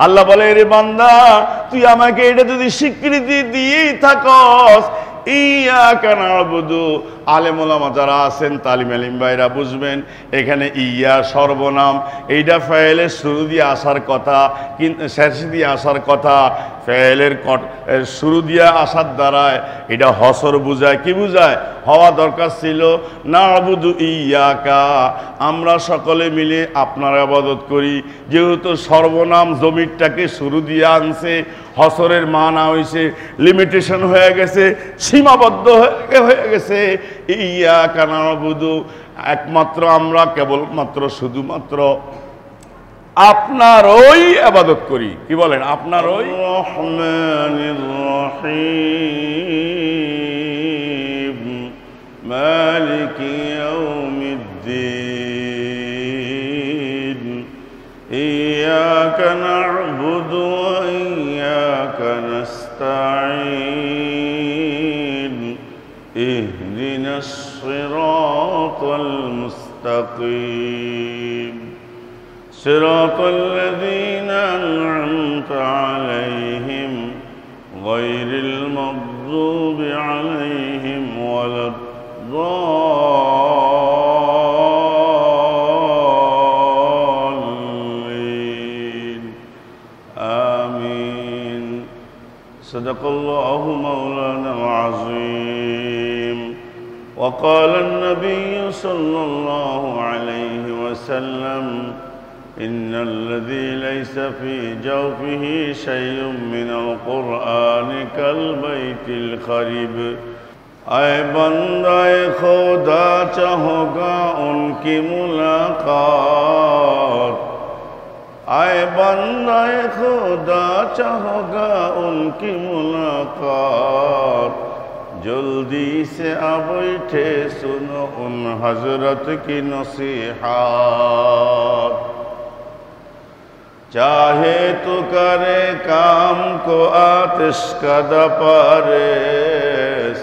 আল্লাহ বলে, রে বান্দা, তুই আমাকে এটা যদি স্বীকৃতি দিয়েই থাকস, ইয়াকা না'বুদু, আলেম ওলামা যারা আছেন, তালিম আলিম ভাইরা বুঝবেন, এখানে ইয়া সর্বনাম, এইটা ফাইলের শুরু দিয়ে আসার কথা, কিন্তু শেষ দিয়ে আসার কথা। ফাইলের শুরু দিয়ে আসার দ্বারায় এটা হসর বুঝায়। কি বুঝায়? হওয়া দরকার ছিল না'বুদু ইয়াকা, আমরা সকলে মিলে আপনার ইবাদত করি। যেহেতু সর্বনাম জমিরটাকে শুরু দিয়ে আনছে, হসরের মানা হয়েছে, লিমিটেশন হয়ে গেছে, সীমাবদ্ধ হয়ে গেছে। ইয়াকা না'বুদু, একমাত্র আমরা কেবলমাত্র শুধুমাত্র আপনার ওই ইবাদত করি। কি বলেন? আপনার ওই রহমানির রহিম মালিকি ইয়াউমিদ্দিন ইয়াকা না'বুদু ওয়া ইয়াকা নাস্তাঈন ইহদিনাস সিরাতাল মুস্তাকিম صراط الذين أنعمت عليهم غير المغضوب عليهم ولا الضالين آمين صدق الله مولانا العظيم وقال النبي صلى الله عليه وسلم إن الذي ليس في جوفه شيء من القرآن كالبيت الخرب اے بندہ خدا چاہو گا ان کی ملاقات اے بندہ خدا چاہو گا ان کی ملاقات جلدی سے آ بیٹھے سنو ان حضرت کی نصیحات चाहे तो करे काम को आतिश का दपारेस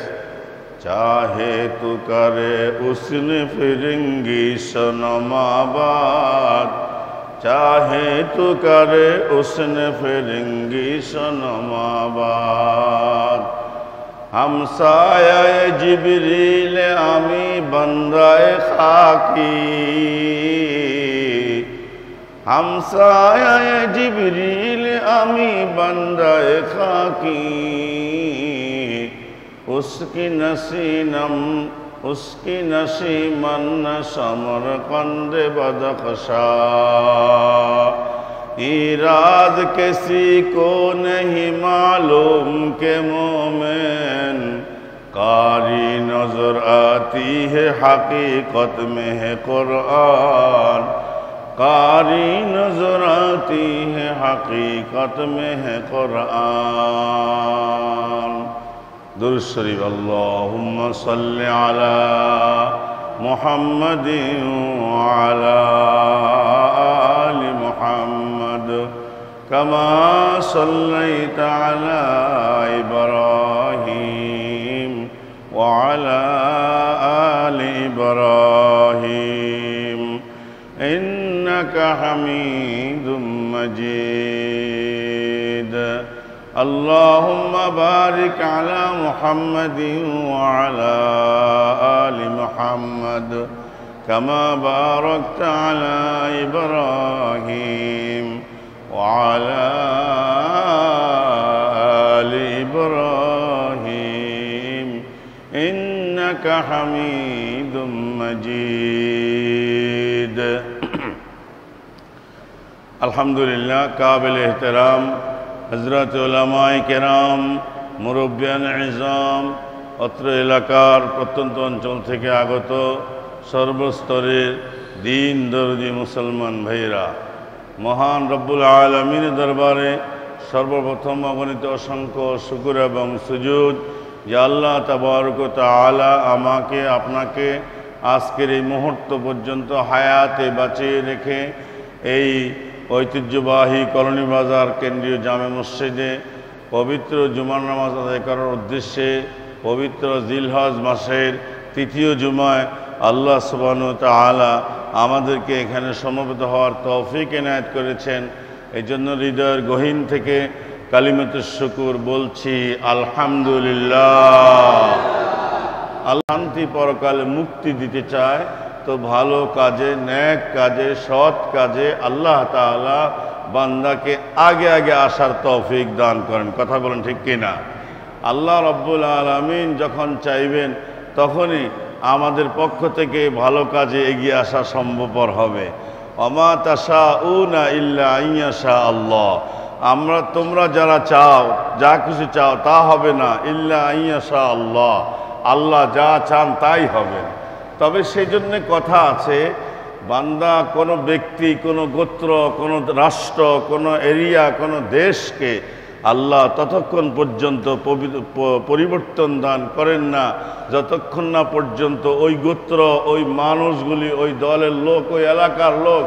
चाहे तो करे उसने फिरंगी सनमाबाद चाहे तो करे उसने फिरंगी सनमाबाद हमसाया जिब्रील आमी बंदाए खाकी हमसाया जिब्रील आमी बंदाए खाकी उसकी नसीनम उसकी नसीमन समरकंद बदख्शा इराद किसी को नहीं मालूम के मोमेन कारी नजर आती है हकीकत में है कुरान कारी नजर आती है हकीकत में है कुरान दुरूद शरीफ अल्लाहुम्मा सल्लि अला मुहम्मदिन व अला आलि मुहम्मद कमा सल्लैता अला इब्राहीम व अला आलि इब्राहीम इन्नका हमीदुम मजीद अल्लाहुम्मा बारिक अला मुहम्मदिन व अला आलि मुहम्मद कमा बारकता अला इब्राहीम व अला आलि इब्राहीम इन्नका हमीदुम मजीद। अल्हम्दुलिल्लाह काबिल एहतराम हजरत उलमाए केराम मुरब्बियान इज़ाम अत्र एलाकार प्रत्यন্ত অঞ্চল থেকে আগত সর্বস্তরের দিন দরদি মুসলমান ভাইরা মহান রব্বুল আলামিনের দরবারে সর্বপ্রথম অগণিত অসংখ্য শুকর এবং সুজুদ যে আল্লাহ তাবারক ওয়া তাআলা আমাকে আপনাকে আজকের এই মুহূর্ত পর্যন্ত হায়াতে বাঁচিয়ে রেখে এই ঐতিহ্যবাহী কলোনি বাজার কেন্দ্রীয় জামে মসজিদে পবিত্র জুমার নামাজ আদায় করার উদ্দেশ্যে পবিত্র জিলহজ মাসের তৃতীয় জুমায় আল্লাহ সুবহানাহু ওয়া তাআলা আমাদেরকে এখানে সমবেত হওয়ার তৌফিক এনায়েত করেছেন। এই জন্য হৃদয়ের গহীন থেকে কালিমাতুশ শুকুর বলছি আলহামদুলিল্লাহ। আল্লাহ শান্তি পরকালে মুক্তি দিতে চায়, তো ভালো কাজে, নেক কাজে, সৎ কাজে আল্লাহ তাআলা বান্দাকে আগে আগে আসার তৌফিক দান করেন। কথা বলেন ঠিক কিনা? আল্লাহ রাব্বুল আলামিন যখন চাইবেন তখনই আমাদের পক্ষ থেকে ভালো কাজে এগিয়ে আসা সম্ভবপর হবে। ওমা তাশাউনা ইল্লা আইয়াশা আল্লাহ, তোমরা যারা চাও, যা কিছু চাও তা হবে না, ইল্লা আইয়াশা আল্লাহ, আল্লাহ যা চান তাই হবে। তবে সেই জন্যে কথা আছে, বান্দা কোনো ব্যক্তি, কোনো গোত্র, কোনো রাষ্ট্র, কোনো এরিয়া, কোনো দেশকে আল্লাহ ততক্ষণ পর্যন্ত পরিবর্তন দান করেন না যতক্ষণ না পর্যন্ত ওই গোত্র, ওই মানুষগুলি, ওই দলের লোক, ওই এলাকার লোক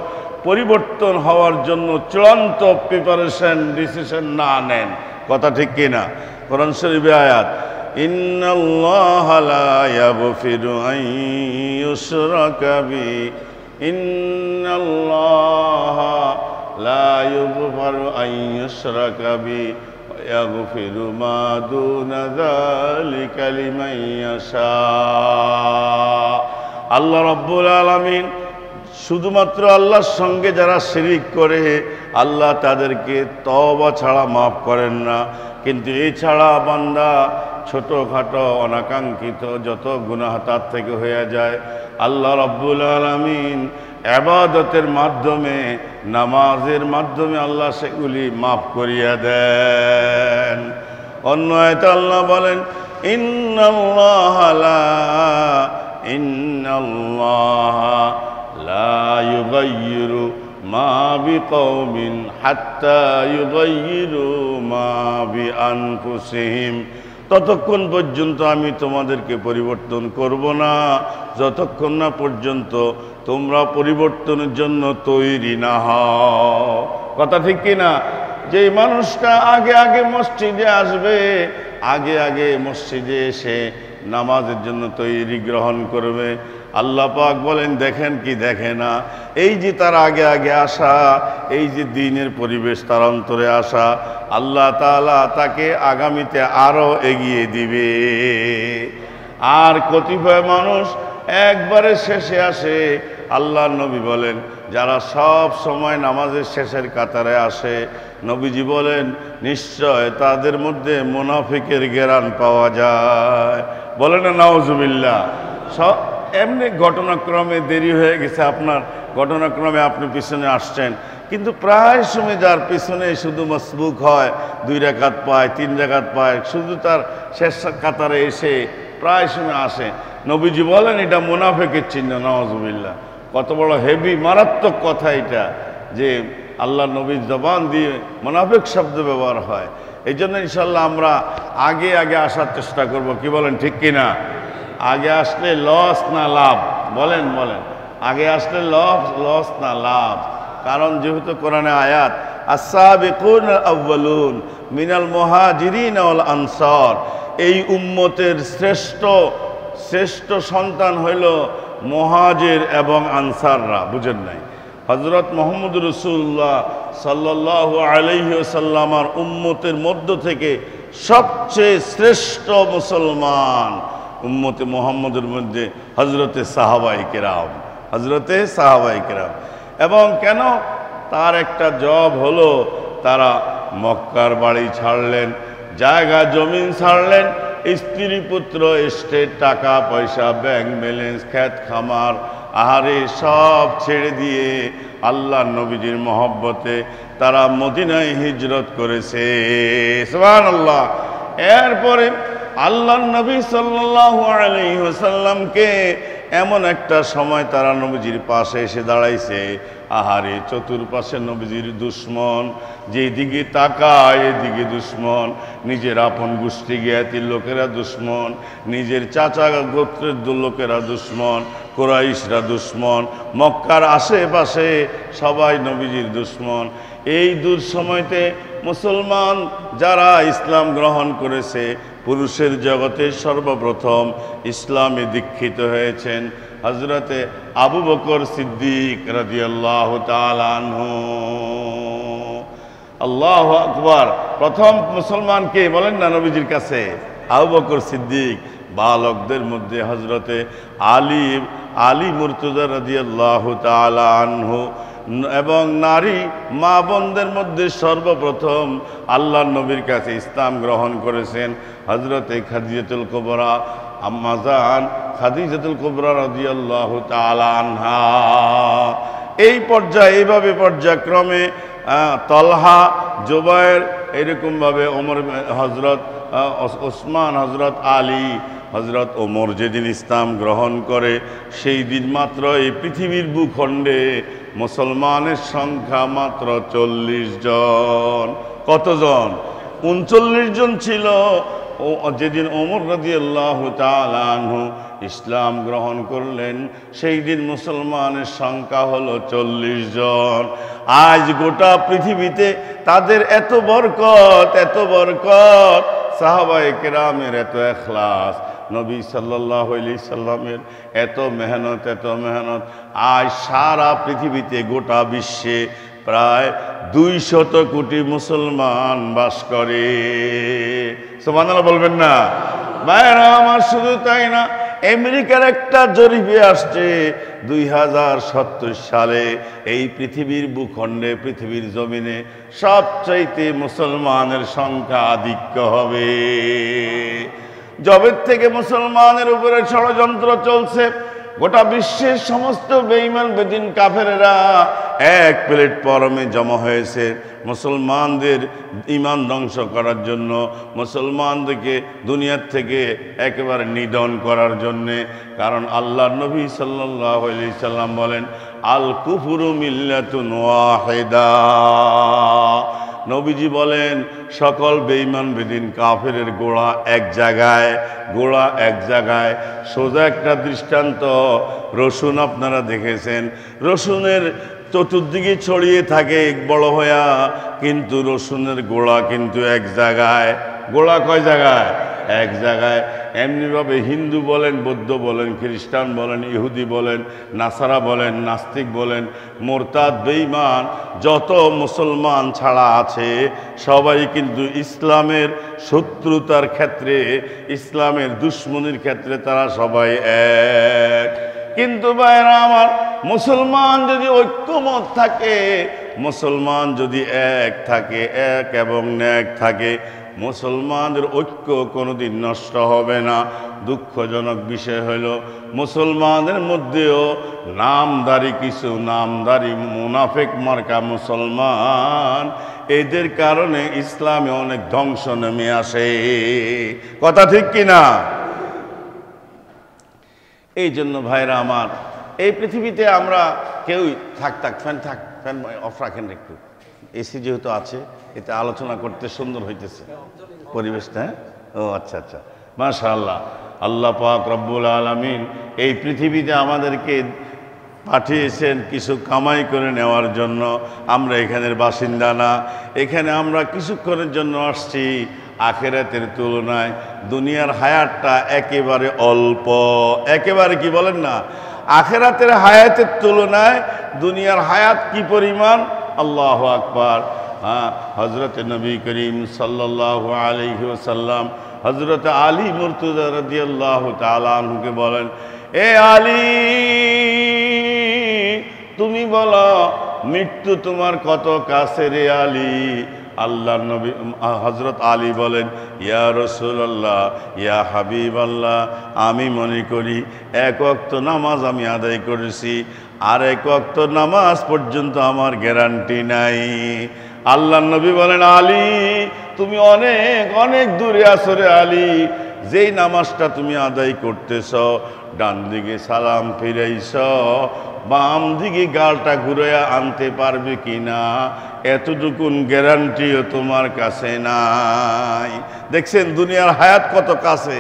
পরিবর্তন হওয়ার জন্য চূড়ান্ত প্রিপারেশন, ডিসিশন না নেন। কথা ঠিক কিনা? কোরআন শরীফে আয়াত, ইন্নাল্লাহা লা ইয়াগফিরু আন ইউশরাকা বিহি ইন্নাল্লাহা লা ইগফিরু আন ইউশরাকা বিহি ওয়া ইয়াগফিরু মা দুনা যালিকা লিমান ইয়াশা। আল্লাহ রাব্বুল আলামিন শুধুমাত্র আল্লাহর সঙ্গে যারা শিরিক করে আল্লাহ তাদেরকে তওবা ছাড়া মাফ করেন না, কিন্তু এছাড়া বান্দা ছোটোখাটো অনাকাঙ্ক্ষিত যত গুনাহ তার থেকে হয়ে যায় আল্লাহ রাব্বুল আলামিন ইবাদতের মাধ্যমে, নামাজের মাধ্যমে আল্লাহ সেগুলি মাফ করিয়া দেন। অন্য আয়াতে আল্লাহ বলেন, ইন্নাল্লাহা লা ইউগাইয়িরু মা বিকওমিন হাত্তা ইউগাইয়িরু মা বিআনফুসিহিম, ততক্ষণ পর্যন্ত আমি তোমাদেরকে পরিবর্তন করব না যতক্ষণ না পর্যন্ত তোমরা পরিবর্তনের জন্য তৈরি না হও। কথা ঠিক কিনা? যে মানুষটা আগে আগে মসজিদে আসবে, আগে আগে মসজিদে এসে নামাজের জন্য তৈরি গ্রহণ করবে, আল্লাহ পাক বলেন দেখেন কি দেখে না, এই যে তার আগে আগে আসা, এই যে দ্বীনের পরিবেশ তার অন্তরে আসা, আল্লাহ তাআলা তাকে আগামীতে আরো এগিয়ে দিবে। আর কতিপয় মানুষ একবারে শেষে আসে, আল্লাহর নবী বলেন যারা সব সময় নামাজের শেষের কাতারে আসে, নবীজি বলেন নিশ্চয় তাদের মধ্যে মুনাফিকের ঘেরান পাওয়া যায়। বলেন না নাউজুবিল্লাহ। সব এমনি ঘটনাক্রমে দেরি হয়ে গেছে, আপনার ঘটনাক্রমে আপনি পিছনে আসছেন, কিন্তু প্রায় সময় যার পিছনে শুধু মসবুক হয়, 2 রাকাত পায়, 3 রাকাত পায়, শুধু তার শেষ কাতারে এসে প্রায় সময় আসে, নবীজি বলেন এটা মুনাফিকের চিহ্ন। নাউজুবিল্লাহ। কত বড় হেভি মারাত্মক কথা এটা, যে আল্লাহ নবীর জবান দিয়ে মুনাফিক শব্দ ব্যবহার হয়। এই জন্য ইনশাল্লাহ আমরা আগে আগে আসার চেষ্টা করব। কি বলেন ঠিক কিনা? আগে আসলে লস না লাভ? বলেন বলেন, আগে আসলে লস না লাভ? কারণ যেহেতু কোরআনে আয়াত, আস-সাবিকুনা আউয়ালুন মিনাল মুহাজিরিন ওয়াল আনসার, এই উম্মতের শ্রেষ্ঠ সন্তান হইল মুহাজির এবং আনসাররা। বুঝেন নাই? হযরত মুহাম্মদ রাসূলুল্লাহ সাল্লাল্লাহু আলাইহি ওয়াসাল্লামের উম্মতের মধ্য থেকে সবচেয়ে শ্রেষ্ঠ মুসলমান উম্মতে মুহাম্মদের মধ্যে হযরতে সাহাবায়ে কেরাম, এবং কেন তার একটা জব হলো, তারা মক্কার বাড়ি ছাড়লেন, জায়গা জমিন ছাড়লেন, স্ত্রী পুত্র এস্টেট, টাকা পয়সা, ব্যাংক ব্যালেন্স, ক্ষেত খামার, আহারে সব ছেড়ে দিয়ে আল্লাহ নবীজির মহব্বতে তারা মদিনায় হিজরত করেছে। সুবহানাল্লাহ। এরপরে আল্লাহ নবী সাল্লাল্লাহু আলাইহি ওয়াসাল্লামকে এমন একটা সময় তারা নবীজির পাশে এসে দাঁড়াইছে, আহারে চতুর্পাশে নবীজির দুশ্মন, যেদিকে তাকায় এদিকে দুশ্মন, নিজের আপন গোষ্ঠী জ্ঞাতির লোকেরা দুশ্মন, নিজের চাচা গোত্রের লোকেরা দুশ্মন, কুরাইশরা দুশ্মন, মক্কার আশেপাশে সবাই নবীজির দুশ্মন। এই দুঃসময়তে মুসলমান যারা ইসলাম গ্রহণ করেছে, পুরুষের জগতে সর্বপ্রথম ইসলামে দীক্ষিত হয়েছেন হযরতে আবু বকর সিদ্দিক রাদিয়াল্লাহু তাআলা আনহু। আল্লাহু আকবার। প্রথম মুসলমান কে বলেন না নবীজির কাছে? আবু বকর সিদ্দিক। বালকদের মধ্যে হযরতে আলী মুর্তজা রাদিয়াল্লাহু তাআলা আনহু, এবং নারী মা বোনদের মধ্যে সর্বপ্রথম আল্লাহর নবীর কাছে ইসলাম গ্রহণ করেছেন হযরতে খাদিজাতুল কুবরা, আম্মা জান খাদিজাতুল কুবরা রাদিয়াল্লাহু তাআলা আনহা। এই পর্যায়ে এইভাবে পর্যায়ক্রমে তলহা, জুবায়ের, এরকমভাবে ওমর, হযরত ওসমান, হযরত আলী, হযরত ওমর যেদিন ইসলাম গ্রহণ করে সেই দিন মাত্র এই পৃথিবীর ভূখণ্ডে মুসলমানের সংখ্যা মাত্র 40 জন। কতজন? 39 জন ছিল যেদিন ওমর রাদিয়াল্লাহু তাআলা আনহু ইসলাম গ্রহণ করলেন, সেই দিন মুসলমানের সংখ্যা হলো 40 জন। আজ গোটা পৃথিবীতে তাদের এত বরকত, এত বরকত, সাহাবায়ে কেরামের এত ইখলাস, নবী সাল্লাল্লাহু আলাইহি সাল্লামের এত মেহনত, এত মেহনত। আজ সারা পৃথিবীতে গোটা বিশ্বে প্রায় 200 কোটি মুসলমান বাস করে। সুবহানাল্লাহ বলবেন না? ভাইরা আমার, শুধু তাই না, আমেরিকার একটা জরিপে আসছে 2070 সালে এই পৃথিবীর ভূখণ্ডে, পৃথিবীর জমিনে সবচাইতে মুসলমানের সংখ্যা আধিক্য হবে। জবের থেকে মুসলমানের উপরে ষড়যন্ত্র চলছে, গোটা বিশ্বের সমস্ত বেঈমান বেদিন কাফেরেরা এক প্ল্যাটফর্মে জমা হয়েছে মুসলমানদের ঈমান ধ্বংস করার জন্য, মুসলমানদেরকে দুনিয়ার থেকে একেবারে নিধন করার জন্যে। কারণ আল্লাহর নবী সাল্লাল্লাহু আলাইহি সাল্লাম বলেন, আল কুফরু মিল্লাতুন ওয়াহিদা। নবীজি বলেন, সকল বেঈমান বেদিন কাফেরের গোড়া এক জায়গায়, গোড়া এক জায়গায়। সোজা একটা দৃষ্টান্ত, রসুন আপনারা দেখেছেন, রসুনের চতুর্দিকে ছড়িয়ে থাকে বড় হইয়া, কিন্তু রসুনের গোড়া কিন্তু এক জায়গায়। গোড়া কয় জায়গায়? এক জায়গায়। এমনিভাবে হিন্দু বলেন, বৌদ্ধ বলেন, খ্রিস্টান বলেন, ইহুদি বলেন, নাসারা বলেন, নাস্তিক বলেন, মোরতাদ, বেঈমান যত মুসলমান ছাড়া আছে সবাই কিন্তু ইসলামের শত্রুতার ক্ষেত্রে, ইসলামের দুশ্মনির ক্ষেত্রে তারা সবাই এক। কিন্তু ভাইরা আমার, মুসলমান যদি ঐক্যমত থাকে, মুসলমান যদি এক থাকে, এক এবং ন্যাক থাকে, মুসলমানদের ঐক্য কোনোদিন নষ্ট হবে না। দুঃখজনক বিষয় হলো মুসলমানদের মধ্যেও নামধারী কিছু নামধারী মুনাফিক মার্কা মুসলমান, এদের কারণে ইসলামে অনেক ধ্বংস নেমে আসে। কথা ঠিক কিনা? এই জন্য ভাইরা আমার, এই পৃথিবীতে আমরা কেউই ফ্যান অফ রাখেন একটু, এসি যেহেতু আছে এতে আলোচনা করতে সুন্দর হইতেছে পরিবেশটা। ও আচ্ছা আচ্ছা, মাশাআল্লাহ। আল্লাহ পাক রব্বুল আলামিন এই পৃথিবীতে আমাদেরকে পাঠিয়েছেন কিছু কামাই করে নেওয়ার জন্য। আমরা এখানের বাসিন্দা না, এখানে আমরা কিছুক্ষণের জন্য আসছি। আখিরাতের তুলনায় দুনিয়ার হায়াতটা একেবারে অল্প, একেবারে কি বলেন না, আখিরাতের হায়াতের তুলনায় দুনিয়ার হায়াত কি পরিমাণ! আল্লাহু আকবার। হ্যাঁ, হযরত নবী করিম সাল্লাল্লাহু আলাইহি ওয়াসাল্লাম হযরত আলী মুর্তজা রাদিয়াল্লাহু তাআলা আনহুকে বলেন, এ আলী, তুমি বলো মৃত্যু তোমার কত কাছে রে আলী? আল্লাহর নবী হযরত আলী বলেন, ইয়া রাসূলুল্লাহ, ইয়া হাবিবাল্লাহ, আমি মনে করি এক ওয়াক্ত নামাজ আমি আদায় করেছি, আর এক ওয়াক্ত নামাজ পর্যন্ত আমার গ্যারান্টি নাই। আল্লাহর নবী বলেন, আলী তুমি অনেক অনেক দূরে আছো রে আলী। যেই নামাজটা তুমি আদায় করতেছ, ডান দিকে সালাম ফিরাইছ, বাম দিকে গালটা ঘুরাইয়া আনতে পারবে কিনা এতটুকুন গ্যারান্টিও তোমার কাছে নাই। দেখছেন দুনিয়ার হায়াত কত কাছে।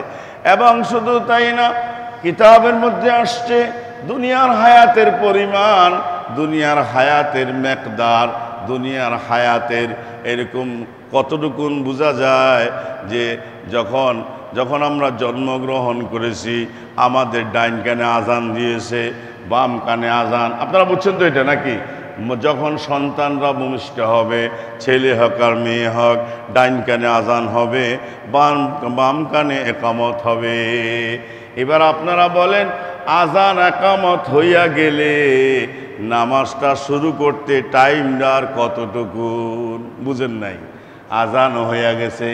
এবং শুধু তাই না, কিতাবের মধ্যে আসছে দুনিয়ার হায়াতের পরিমাণ, দুনিয়ার হায়াতের মেকদার, দুনিয়ার হায়াতের এরকম কতটুকুন বোঝা যায় যে যখন আমরা জন্মগ্রহণ করেছি, আমাদের ডাইন কানে আজান দিয়েছে, বাম কানে আজান। আপনারা বুঝছেন তো এটা নাকি? যখন সন্তানরা ভূমিষ্ঠ হবে, ছেলে হোক আর মেয়ে হোক, ডাইন কানে আজান হবে, বাম কানে একামত হবে। এবার আপনারা বলেন, আজান একামত হইয়া গেলে নামাজটা শুরু করতে টাইমটা আর কতটুকু? বুঝেন নাই? আজান হইয়া গেছে,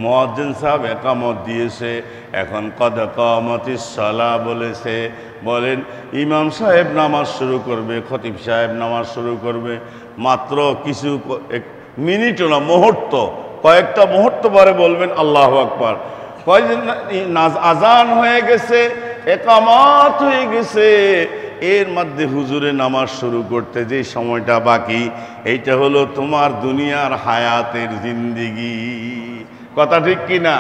মুয়াজ্জিন সাহেব একামত দিয়েছে, এখন কদ কামাতিস সালাহ বলেছে, বলেন ইমাম সাহেব নামাজ শুরু করবে, খতিব সাহেব নামাজ শুরু করবে, মাত্র কিছু মিনিটও না, মুহূর্ত, কয়েকটা মুহূর্ত পরে বলবেন আল্লাহু আকবার। কয়দিন আজান হয়ে গেছে, একামত হয়ে গেছে, এর মধ্যে হুজুরে নামাজ শুরু করতে যে সময়টা বাকি, এইটা হলো তোমার দুনিয়ার হায়াতের জিন্দিগি। কথা ঠিক কিনা?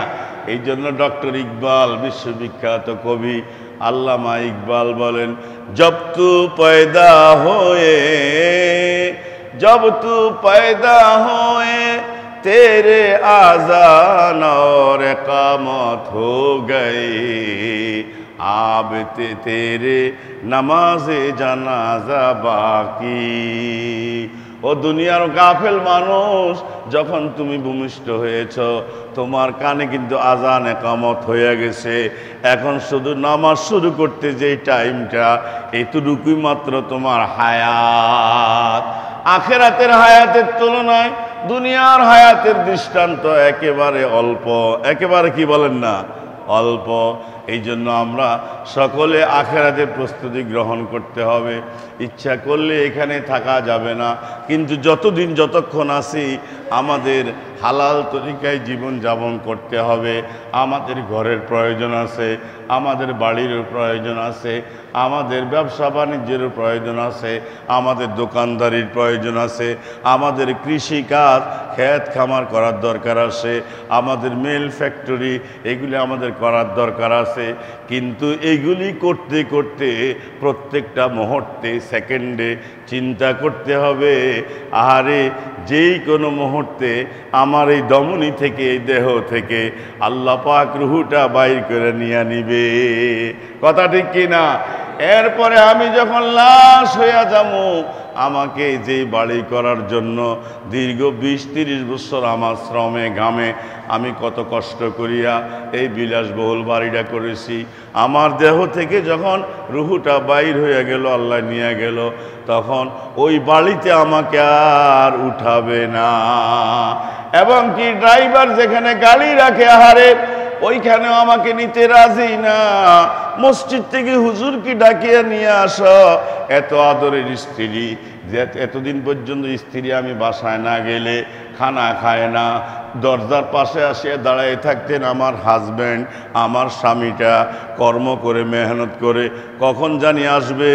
এই জন্য ডক্টর ইকবাল, বিশ্ববিখ্যাত কবি আল্লামা ইকবাল বলেন, জব তু পয়দা হোয়ে, জব তু পয়দা হোয়ে तेरे आज़ान और इक़ामत हो गए, आब तेरे नमाज़े जनाजा बाकी। ও দুনিয়ার গাফেল মানুষ, যখন তুমি ভূমিষ্ঠ হয়েছ তোমার কানে কিন্তু আজান একামত হয়ে গেছে, এখন শুধু নামাজ শুরু করতে যে টাইমটা, এতটুকুই মাত্র তোমার হায়াত। আখিরাতের হায়াতের তুলনায় দুনিয়ার হায়াতের দৃষ্টান্ত একেবারে অল্প, একেবারে কি বলেন না, অল্প। এই জন্য আমরা সকলে আখিরাতের প্রস্তুতি গ্রহণ করতে হবে। ইচ্ছা করলে এখানে থাকা যাবে না, কিন্তু যতদিন যতক্ষণ আছি আমাদের হালাল তরিকায় জীবন যাপন করতে হবে। আমাদের ঘরের প্রয়োজন আছে, আমাদের বাড়িরও প্রয়োজন আছে, আমাদের ব্যবসা বাণিজ্যেরও প্রয়োজন আছে, আমাদের দোকানদারির প্রয়োজন আছে, আমাদের কৃষিকাজ ক্ষেত খামার করার দরকার আছে, আমাদের মিল ফ্যাক্টরি এগুলি আমাদের করার দরকার আছে। কিন্তু এগুলি করতে করতে প্রত্যেকটা মুহূর্তে সেকেন্ডে চিন্তা করতে হবে, আরে যেই কোনো মুহূর্তে আমার এই ধমনী থেকে, এই দেহ থেকে আল্লাহ পাক রুহুটা বাইর করে নিয়ে নিবে। কথা ঠিক কিনা? এরপরে আমি যখন লাশ হইয়া যাবো, আমাকে যে বাড়ি করার জন্য দীর্ঘ 20-30 বছর আমার শ্রমে ঘামে আমি কত কষ্ট করিয়া এই বিলাসবহুল বাড়িটা করেছি, আমার দেহ থেকে যখন রুহুটা বাইর হয়ে গেল, আল্লাহ নিয়ে গেল, তখন ওই বাড়িতে আমাকে আর উঠাবে না। এবং কি ড্রাইভার যেখানে গাড়ি রাখে আহারে, ওইখানেও আমাকে নিতে রাজি না। মসজিদ থেকে হুজুরকে ডাকিয়ে নিয়ে আসো, এত আদরের স্ত্রী, যে এতদিন পর্যন্ত স্ত্রী আমি বাসায় না গেলে খানা খায় না, দরজার পাশে আসিয়া দাঁড়ায় থাকতেন আমার হাজব্যান্ড, আমার স্বামীটা কর্ম করে মেহনত করে কখন জানি আসবে,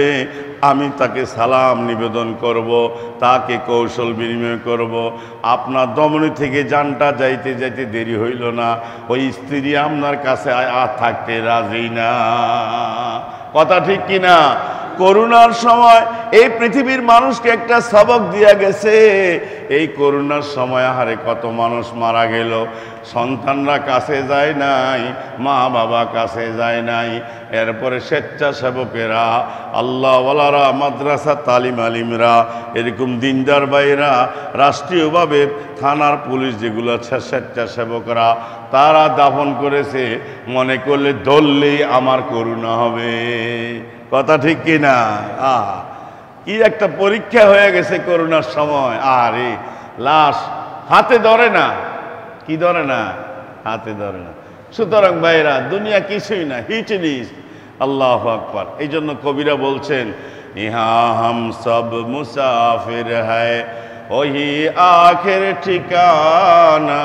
আমি তাকে সালাম নিবেদন করব, তাকে কৌশল বিনিময় করব। আপনার ধমনী থেকে জানটা যাইতে যাইতে দেরি হইল না, ওই স্ত্রী আপনার কাছে আর থাকতে রাজি না। কথা ঠিক কিনা? করোনার সময় এই পৃথিবীর মানুষকে একটা সবক দিয়া গেছে। এই করোনার সময় আহারে কত মানুষ মারা গেল, সন্তানরা কাছে যায় নাই, মা বাবা কাছে যায় নাই, এরপরে স্বেচ্ছাসেবকেরা, আল্লাহওয়ালারা, মাদ্রাসা তালিম আলিমরা, এরকম দিনদার ভাইরা, রাষ্ট্রীয়ভাবে থানার পুলিশ যেগুলো আছে স্বেচ্ছাসেবকরা, তারা দাফন করেছে মনে করলে ধরলেই আমার করোনা হবে। কথা ঠিক কিনা? কি একটা পরীক্ষা হয়ে গেছে করোনার সময়। আরে লাশ হাতে ধরে না, কি ধরে না, হাতে ধরে না। সুতরাং ভাইরা, দুনিয়া কিছুই না, হিচড়িস। আল্লাহু আকবার। এই জন্য কবিরা বলছেন, ইহা হাম সব মুসাফির হ্যায় ওহি আখির ঠিকানা,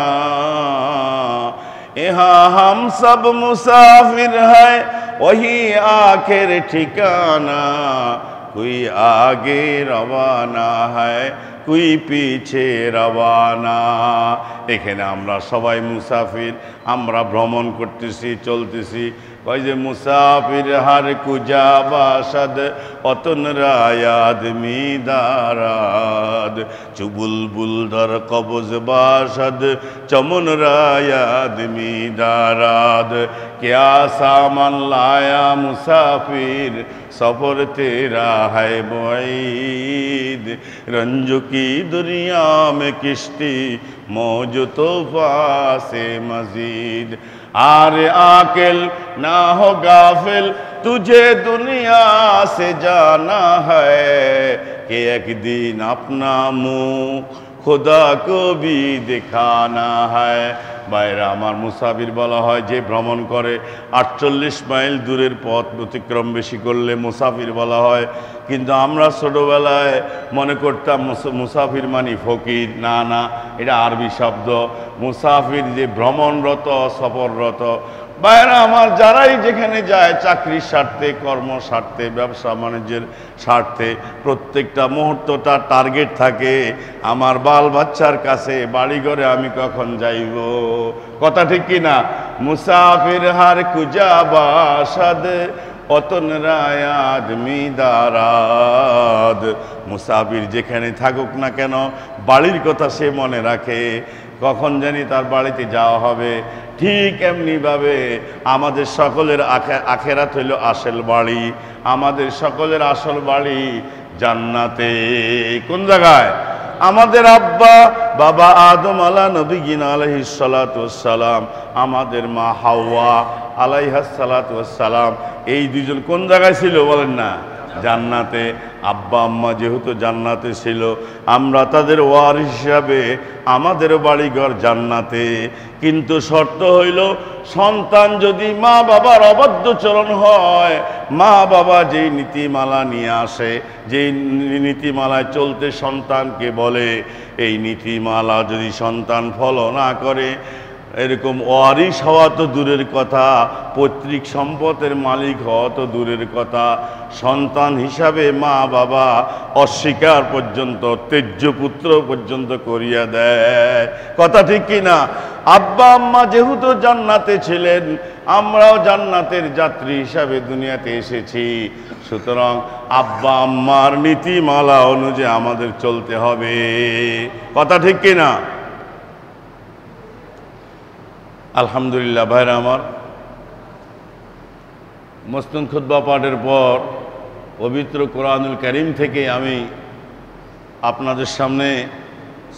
ইহা হাম সব মুসাফির হ্যায় वही आखिर ठिकाना, कोई आगे रवाना है कोई पीछे रवाना। এখানে আমরা সবাই মুসাফির, আমরা ভ্রমণ করতেছি, চলতেছি। কয় যে মুসাফির হার কুজা বাসাদ অতন রায়াদ মিদারাদ, চুবুলবুল ধর কবজ বাসাদ চমন রায়াদ মিদারাদ। क्या सामान लाया मुसाफिर सफर तेरा है मुईद रंज की दुनिया में किश्ती मौज तूफान से मजीद आरे आकिल ना हो गाफिल तुझे दुनिया से जाना है कि एक दिन अपना मुँह खुदा को भी दिखाना है। বাইরা আমার মুসাফির বলা হয় যে ভ্রমণ করে 48 মাইল দূরের পথ অতিক্রম বেশি করলে মুসাফির বলা হয়। কিন্তু আমরা ছোটবেলায় মনে করতাম মুসাফির মানে ফকির। না না, এটা আরবি শব্দ। মুসাফির যে ভ্রমণরত সফররত। বাইরা আমার যারাই যেখানে যায় চাকরির স্বার্থে কর্ম স্বার্থে ব্যবসা বাণিজ্যের স্বার্থে প্রত্যেকটা মুহূর্তটা টার্গেট থাকে আমার বাল বাচ্চার কাছে বাড়িঘরে আমি কখন যাইব। কথা ঠিক কিনা? মুসাফির হার কুজা বাসাদ অতন রায়াদ মিদারাদ। মুসাফির যেখানে থাকুক না কেন বাড়ির কথা সে মনে রাখে, কখন জানি তার বাড়িতে যাওয়া হবে। ঠিক এমনিভাবে আমাদের সকলের আখেরাত হইল আসল বাড়ি। আমাদের সকলের আসল বাড়ি জান্নাতে। কোন জায়গায়? আমাদের আব্বা বাবা আদম আলা নবীন আলাইহিস সালাতু ওয়াস সালাম, আমাদের মা হাওয়া আলাইহাস সালাতু ওয়াস সালাম, এই দুজন কোন জায়গায় ছিল বলেন না? জান্নাতে। আব্বা আম্মা যেহেতু জান্নাতে ছিল, আমরা তাদের ওয়ারিস হিসাবে আমাদের বাড়িঘর জান্নাতে। কিন্তু শর্ত হইল সন্তান যদি মা বাবার অবাধ্য চরণ হয়, মা বাবা যেই নীতিমালা নিয়ে আসে, যেই নীতিমালায় চলতে সন্তানকে বলে, এই নীতিমালা যদি সন্তান ফলো না করে, এরকম ওয়ারিস হওয়া তো দূরের কথা, পৈতৃক সম্পদের মালিক হওয়া তো দূরের কথা, সন্তান হিসাবে মা বাবা অস্বীকার পর্যন্ত তেজ্য পুত্র পর্যন্ত করিয়া দেয়। কথা ঠিক কিনা? আব্বা আম্মা যেহেতু জান্নাতে ছিলেন, আমরাও জান্নাতের যাত্রী হিসাবে দুনিয়াতে এসেছি। সুতরাং আব্বা আম্মার নীতিমালা অনুযায়ী আমাদের চলতে হবে। কথা ঠিক কিনা? আলহামদুলিল্লাহ ভাইরা আমার, মসনুন খুতবা পাঠের পর পবিত্র কোরআনুল কারীম থেকে আমি আপনাদের সামনে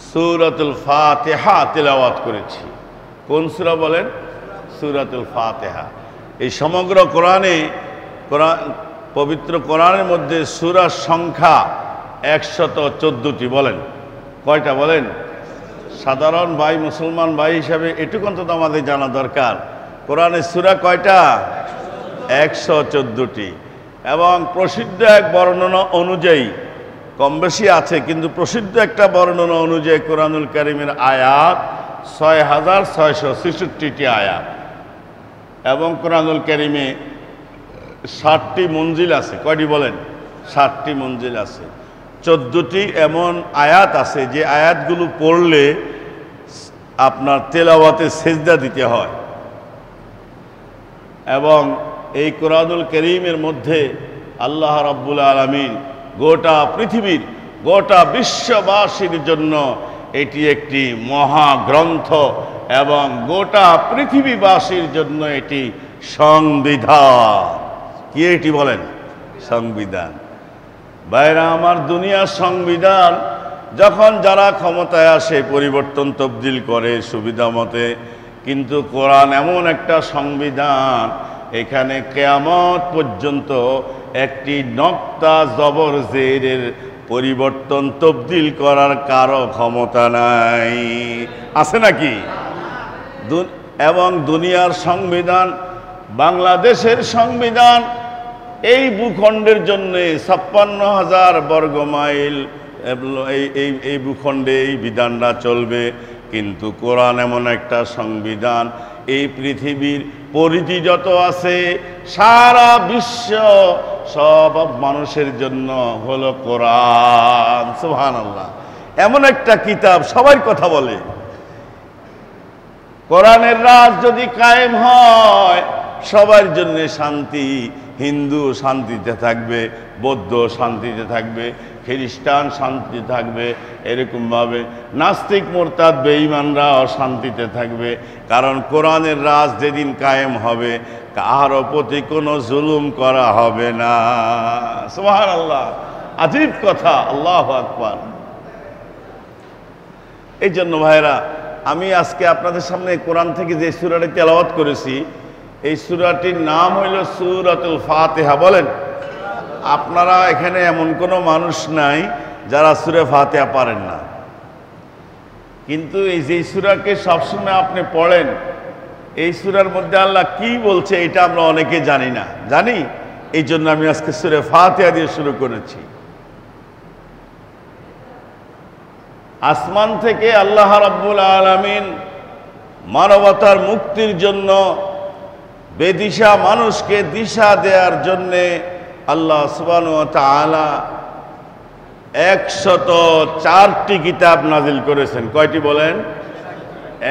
সূরাতুল ফাতিহা তেলাওয়াত করেছি। কোন সূরা বলেন? সূরাতুল ফাতিহা। এই সমগ্র কোরআনে পবিত্র কোরআনের মধ্যে সূরার সংখ্যা 114টি। বলেন কয়টা? বলেন। সাধারণ ভাই মুসলমান ভাই হিসাবে এটুকু অন্তত আমাদের জানা দরকার, কোরআনের সূরা কয়টা? 114টি। এবং প্রসিদ্ধ এক বর্ণনা অনুযায়ী, কম বেশি আছে কিন্তু প্রসিদ্ধ একটা বর্ণনা অনুযায়ী কোরআনুল কারীমের আয়াত 6666টি আয়াত। এবং কোরআনুল কারীমে 60টি মঞ্জিল আছে। কয়টি বলেন? 60টি মঞ্জিল আছে। 14টি এমন আয়াত আছে যে আয়াতগুলো পড়লে আপনার তেলাওয়াতে সেজদা দিতে হয়। এবং এই কোরআনুল কারীমের মধ্যে আল্লাহ রাব্বুল আলামিন গোটা পৃথিবীর, গোটা বিশ্ববাসীর জন্য এটি একটি মহাগ্রন্থ এবং গোটা পৃথিবীবাসীর জন্য এটি সংবিধান। কি এটি বলেন? সংবিধান। বাইরা আমার, দুনিয়ার সংবিধান যখন যারা ক্ষমতায় আসে পরিবর্তন তবদিল করে সুবিধা মতে, কিন্তু কোরআন এমন একটা সংবিধান, এখানে কিয়ামত পর্যন্ত একটি নক্তা জবর জেরের পরিবর্তন তবদিল করার কারো ক্ষমতা নাই। আছে নাকি? এবং দুনিয়ার সংবিধান, বাংলাদেশের সংবিধান, এই ভূখণ্ডের জন্য 56,000 বর্গ মাইল এই ভূখণ্ডে এই বিধানটা চলবে। কিন্তু কোরআন এমন একটা সংবিধান, এই পৃথিবীর পরিধি যত আছে সারা বিশ্ব সব মানুষের জন্য হলো কোরআন। সুবহানাল্লাহ। এমন একটা কিতাব সবার কথা বলে। কোরআনের রাজ যদি কায়েম হয় সবার জন্য শান্তি, হিন্দু শান্তিতে থাকবে, বৌদ্ধ শান্তিতে থাকবে, খ্রিস্টান শান্তিতে থাকবে, এরকমভাবে নাস্তিক মুরতাদ বেঈমানরাও শান্তিতে থাকবে। কারণ কোরআনের রাজ যেদিন কায়েম হবে কারো প্রতি কোনো জুলুম করা হবে না। সুবহানাল্লাহ, আজীব কথা, আল্লাহু আকবার। এই জন্য ভাইরা, আমি আজকে আপনাদের সামনে কোরআন থেকে যে সূরাটি তেলাওয়াত করেছি, এই সূরাটির নাম হইল সূরাতুল ফাতিহা। বলেন, আপনারা এখানে এমন কোনো মানুষ নাই যারা সূরা ফাতিহা পারেন না। কিন্তু এই যে সূরাকে সবসময় আপনি পড়েন, এই সূরার মধ্যে আল্লাহ কি বলছে এটা আমরা অনেকে জানি না। জানি, এই জন্য আমি আজকে সূরা ফাতিহা দিয়ে শুরু করেছি। আসমান থেকে আল্লাহ রাব্বুল আলামিন মানবতার মুক্তির জন্য, বেদিশা মানুষকে দিশা দেওয়ার জন্যে আল্লাহ সুবহানাহু ওয়া তাআলা 104টি কিতাব নাজিল করেছেন। কয়টি বলেন?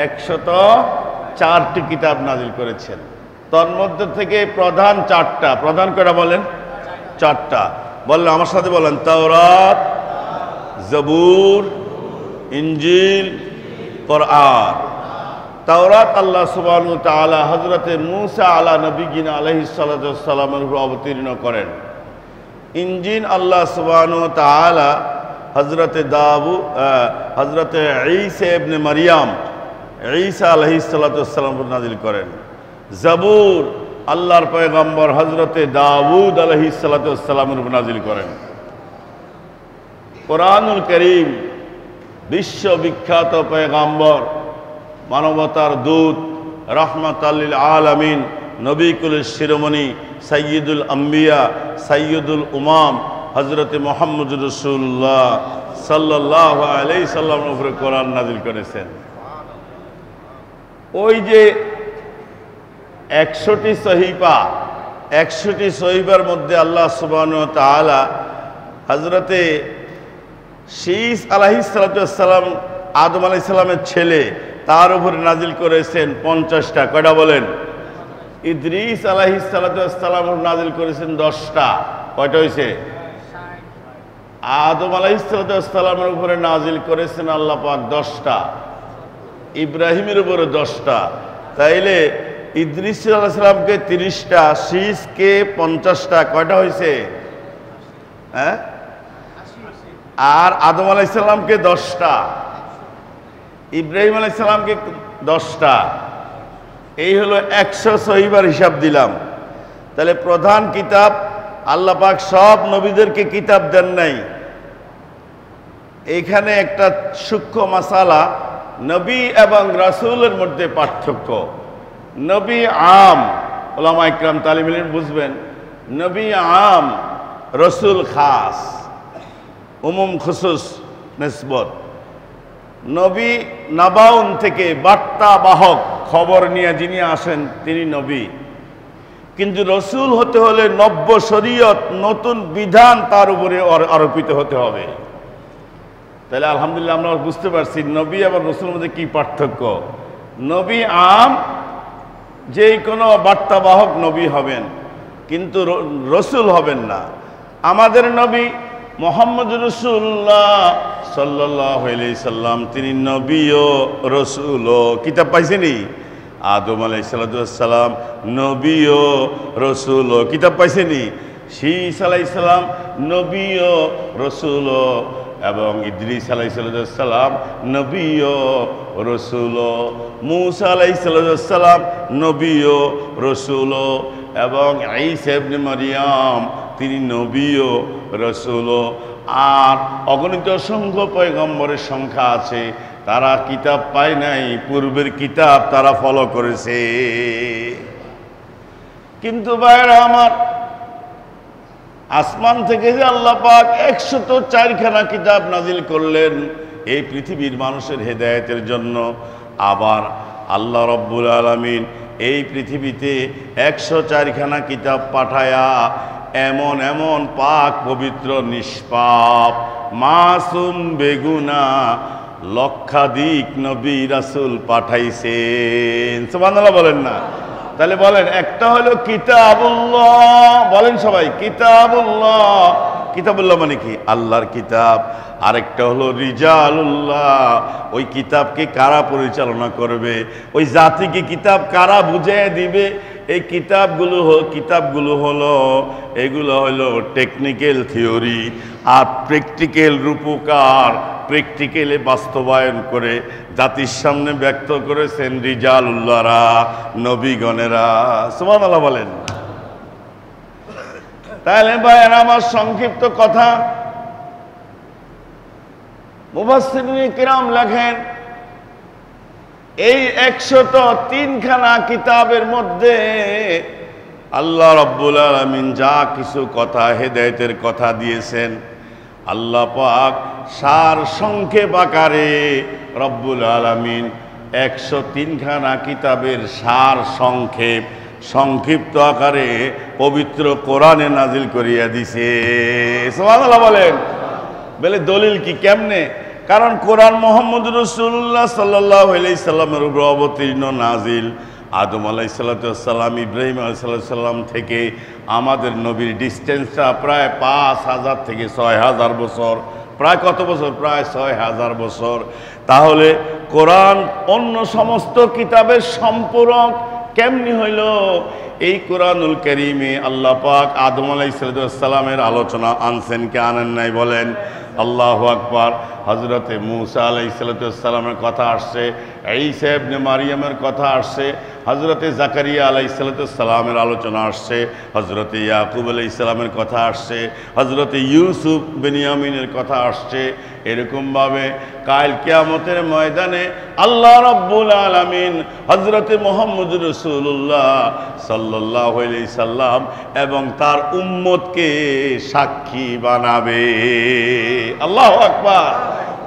104টি কিতাব নাজিল করেছেন। তন্মধ্যে থেকে প্রধান 4টা। প্রধান কয়টা বলেন? 4টা। বললেন, আমার সাথে বলেন, তাওরাত, জবুর, ইনজিল, কোরআন। তাওরাত আল্লাহ সুবহানাহু ওয়া তাআলা হযরতে মূসা আলা নবিয়িনা আলাইহিস সালাতু ওয়াস সালামের উপর অবতীর্ণ করেন। ইনজিল আল্লাহ সুবহানাহু ওয়া তাআলা হযরতে হযরতে ঈসা ইবনে মারইয়াম, ঈসা আলাইহিস সালাতু ওয়াস সালামের উপর নাযিল করেন। জবুর আল্লাহর পয়গম্বর হযরতে দাউদ আলাইহিস সালাতু ওয়াস সালামের উপর নাযিল করেন। কোরআনুল কারীম বিশ্ববিখ্যাত পয়গম্বর, মানবতার দূত, রাহমাতাল লিল আলামিন, নবী কুলের শিরোমণি, সাইয়্যিদুল আম্বিয়া, সাইয়্যিদুল উমাম হযরতে মুহাম্মদুর রাসূলুল্লাহ সাল্লাল্লাহু আলাইহি সাল্লামের উপরে কোরআন নাযিল করেছেন। ওই যে 100টি সহিফা, 100টি সহিফার মধ্যে আল্লাহ সুবহানাহু ওয়া তাআলা হযরতে শীস আলাইহিস সালাতু ওয়াস সালাম, আদম আলাইহিস সালামের ছেলে, তার উপরে নাজিল করেছেন 50টা। কয়টা বলেন? ইদ্রিস আলাইহিস সালাতু ওয়াস সালামের উপর নাজিল করেছেন 10টা। কয়টা হয়েছে? আদম আলাইহিস সালাতু ওয়াস সালামের উপরে নাজিল করেছেন আল্লাহ পাক 10টা। ইব্রাহিমের উপরে 10টা। তাইলে ইদ্রিস আলাইহিস সালামকে 30টা, শীসকে 50টা। কয়টা হয়েছে? হ্যাঁ, আর আদম আলাইহিস সালামকে 10টা, ইব্রাহিম আলাইহিস সালামকে 10টা। এই হলো 100 সহিফার হিসাব দিলাম। তাহলে প্রধান কিতাব, আল্লাহ পাক সব নবীদেরকে কিতাব দেন নাই। এইখানে একটা সূক্ষ্ম মাসালা, নবী এবং রাসূলের মধ্যে পার্থক্য। নবী আম, উলামা ইকরাম তালিম ইলম বুঝবেন, নবী আম, রাসূল খাস, উমুম খুসুস নিসবত। নবী নাবাউন থেকে বার্তা বাহক, খবর নিয়ে যিনি আসেন তিনি নবী। কিন্তু রসুল হতে হলে নব্য শরীয়ত, নতুন বিধান তার উপরে আরোপিত হতে হবে। তাহলে আলহামদুলিল্লাহ আমরা বুঝতে পারছি নবী এবং রসুলের মধ্যে কি পার্থক্য। নবী আম, যে কোনো বার্তাবাহক নবী হবেন, কিন্তু রসুল হবেন না। আমাদের নবী মুহাম্মদ রাসূলুল্লাহ সাল্লাল্লাহু আলাইহি সাল্লাম, তিনি নবী ও রসুল ও কিতাব পাইছেনি। আদম আলাইহিস সালাম নবী ও রসুল ও কিতাব পাইছেনি। শীস আলাইহিস সালাম নবী ও রসুল ও, এবং ইদ্রিস আলাইহিস সালাম নবী ও রসুল ও, মূসা আলাইহিস সালাম নবী ও রসুল ও, এবং ঈসা ইবনে মারইয়াম তিনি নবী ও রসুল ও। আর অগণিত অসংখ্য পয়গম্বরের সংখ্যা আছে, তারা কিতাব পায় নাই, পূর্বের কিতাব তারা ফলো করেছে। কিন্তু ভাইরা আমার, আসমান থেকে যে আল্লাহ পাক 104খানা কিতাব নাজিল করলেন এই পৃথিবীর মানুষের হেদায়েতের জন্য, আবার আল্লাহ রব্বুল আলামিন এই পৃথিবীতে 104খানা কিতাব পাঠায়া এমন এমন পাক পবিত্র নিষ্পাপ মাসুম বেগুনা লক্ষাধিক নবী রাসূল পাঠাইছেন। সুবহানাল্লাহ বলেন না? তাহলে বলেন, একটা হলো কিতাবুল্লাহ, বলেন সবাই কিতাবুল্লাহ। কিতাবুল্লাহ মানে কি? আল্লাহর কিতাব। আরেকটা হলো রিজালুল্লাহ, ওই কিতাবকে কারা পরিচালনা করবে, ওই জাতিকে কিতাব কারা বুঝিয়ে দিবে। এই কিতাবগুলো হলো এগুলো হলো টেকনিক্যাল থিওরি, আর প্র্যাকটিক্যাল রূপকার, প্র্যাকটিক্যালে বাস্তবায়ন করে জাতির সামনে ব্যক্ত করেছেন রিজালুল্লাহরা, নবীগণেরা। সুবহানাল্লাহ বলেন। তাহলে ভাইয়েরা আমার, সংক্ষিপ্ত কথা, মুফাসসিরিন কিরাম লেখেন এই 103খানা কিতাবের মধ্যে আল্লাহ রাব্বুল আলামিন যা কিছু কথা হেদায়েতের কথা দিয়েছেন, আল্লাহ পাক সার সংক্ষেপ আকারে রব্বুল আলামিন 103খানা কিতাবের সার সংক্ষিপ্ত আকারে পবিত্র কোরআনে নাজিল করিয়া দিছে। সুবহানাল্লাহ বলেন। বলে দলিল কি, কেমনে? কারণ কোরআন মুহাম্মদ রাসূলুল্লাহ সাল্লাল্লাহু আলাইহি সাল্লামের উপর অবতীর্ণ নাজিল। আদম আলাইহিসসালাম, ইব্রাহিম আলাইহিসসালাম থেকে আমাদের নবীর ডিস্টেন্সটা প্রায় 5000 থেকে 6000 বছর। প্রায় কত বছর? প্রায় 6000 বছর। তাহলে কোরআন অন্য সমস্ত কিতাবের সম্পূরক কেমনি হইল? এই কোরআনুল কারীমে আল্লাহ পাক আদম আলাইহিসসালামের আলোচনা আনছেন কে আনেন নাই? বলেন আল্লাহু আকবার। হযরতে মূসা আলাইহিসসালামের কথা আসছে, ঈসা ইবনে মারইয়ামের কথা আসছে, হযরতে জাকারিয়া আলাইহিসসালামের আলোচনা আসছে, হযরতে ইয়াকুব আলাইহিসসালামের কথা আসছে, হযরতে ইউসুফ বেনিয়ামিনের কথা আসছে। এরকমভাবে কাল কিয়ামতের ময়দানে আল্লাহ রাব্বুল আলামিন হযরতে মুহাম্মদ রাসূলুল্লাহ সাল্লাল্লাহু আলাইহি সাল্লাম এবং তার উম্মতকে সাক্ষী বানাবে। আল্লাহু আকবার।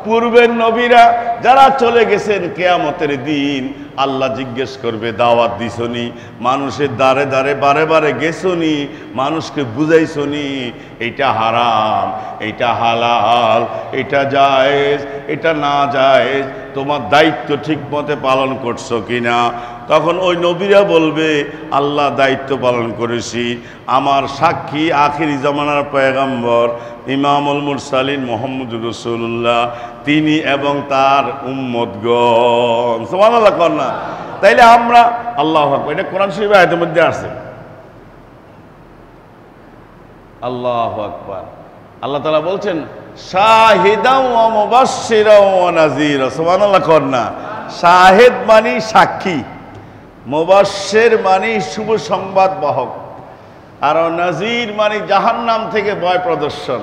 পূর্বের নবীরা যারা চলে গেছেন, কিয়ামতের দিন আল্লাহ জিজ্ঞেস করবে, দাওয়াত দিছনি, মানুষের দ্বারে দ্বারে বারে বারে গেছনি, মানুষকে বুঝাইছনি এটা হারাম, এটা হালাল, এটা জায়েজ, এটা না জায়েজ, তোমার দায়িত্ব ঠিক মতে পালন করছো কিনা? তখন ওই নবীরা বলবে, আল্লাহ দায়িত্ব পালন করেছি। আমার সাক্ষী আখিরি জামানার পয়গম্বর ইমামুল মুরসালিন মুহাম্মদুর রাসূলুল্লাহ, তিনি এবং তার উম্মতগণ। সুবহানাল্লাহ কর না? তাইলে আমরা আল্লাহু আকবার, এটা কোরআন শরীফের আয়াতের মধ্যে আছে। আল্লাহু আকবার। আল্লাহ তাআলা বলছেন শাহিদাও ওয়া মুবাশশিরাও ওয়া নাযীরা। সুবহানাল্লাহ কর না? শাহিদ মানে সাক্ষী, মুবাশশির মানে শুভ সংবাদ বাহক, আর নাযীর মানে জাহান্নাম থেকে ভয় প্রদর্শন।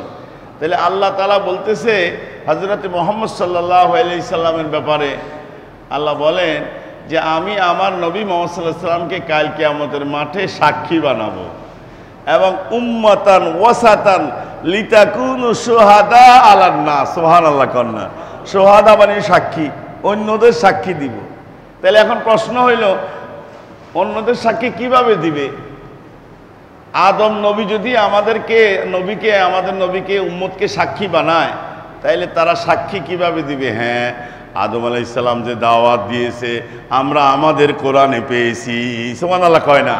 তাহলে আল্লাহ তাআলা বলতেছে হযরত মুহাম্মদ সাল্লাল্লাহু আলাইহি সাল্লামের ব্যাপারে, আল্লাহ বলেন যে আমি আমার নবী মুহাম্মদ সাল্লাল্লাহু আলাইহি সাল্লামকে কাল কিয়ামতের মাঠে সাক্ষী বানাবো এবং উম্মাতান ওয়াসাতান লিতাকুনু শুহাদা আলান নাস। সুবহানাল্লাহ কন্যা। শুহাদা মানে সাক্ষী, অন্যদের সাক্ষী দিব। তাহলে এখন প্রশ্ন হইল, অন্যদের সাক্ষী কিভাবে দিবে? আদম নবী যদি আমাদের নবীকে উম্মতকে সাক্ষী বানায়, তাইলে তারা সাক্ষী কিভাবে দিবে? হ্যাঁ, আদম আলাইহিস সালাম যে দাওয়াত দিয়েছে আমরা আমাদের কোরআনে পেয়েছি। সুবহানাল্লাহ কয় না?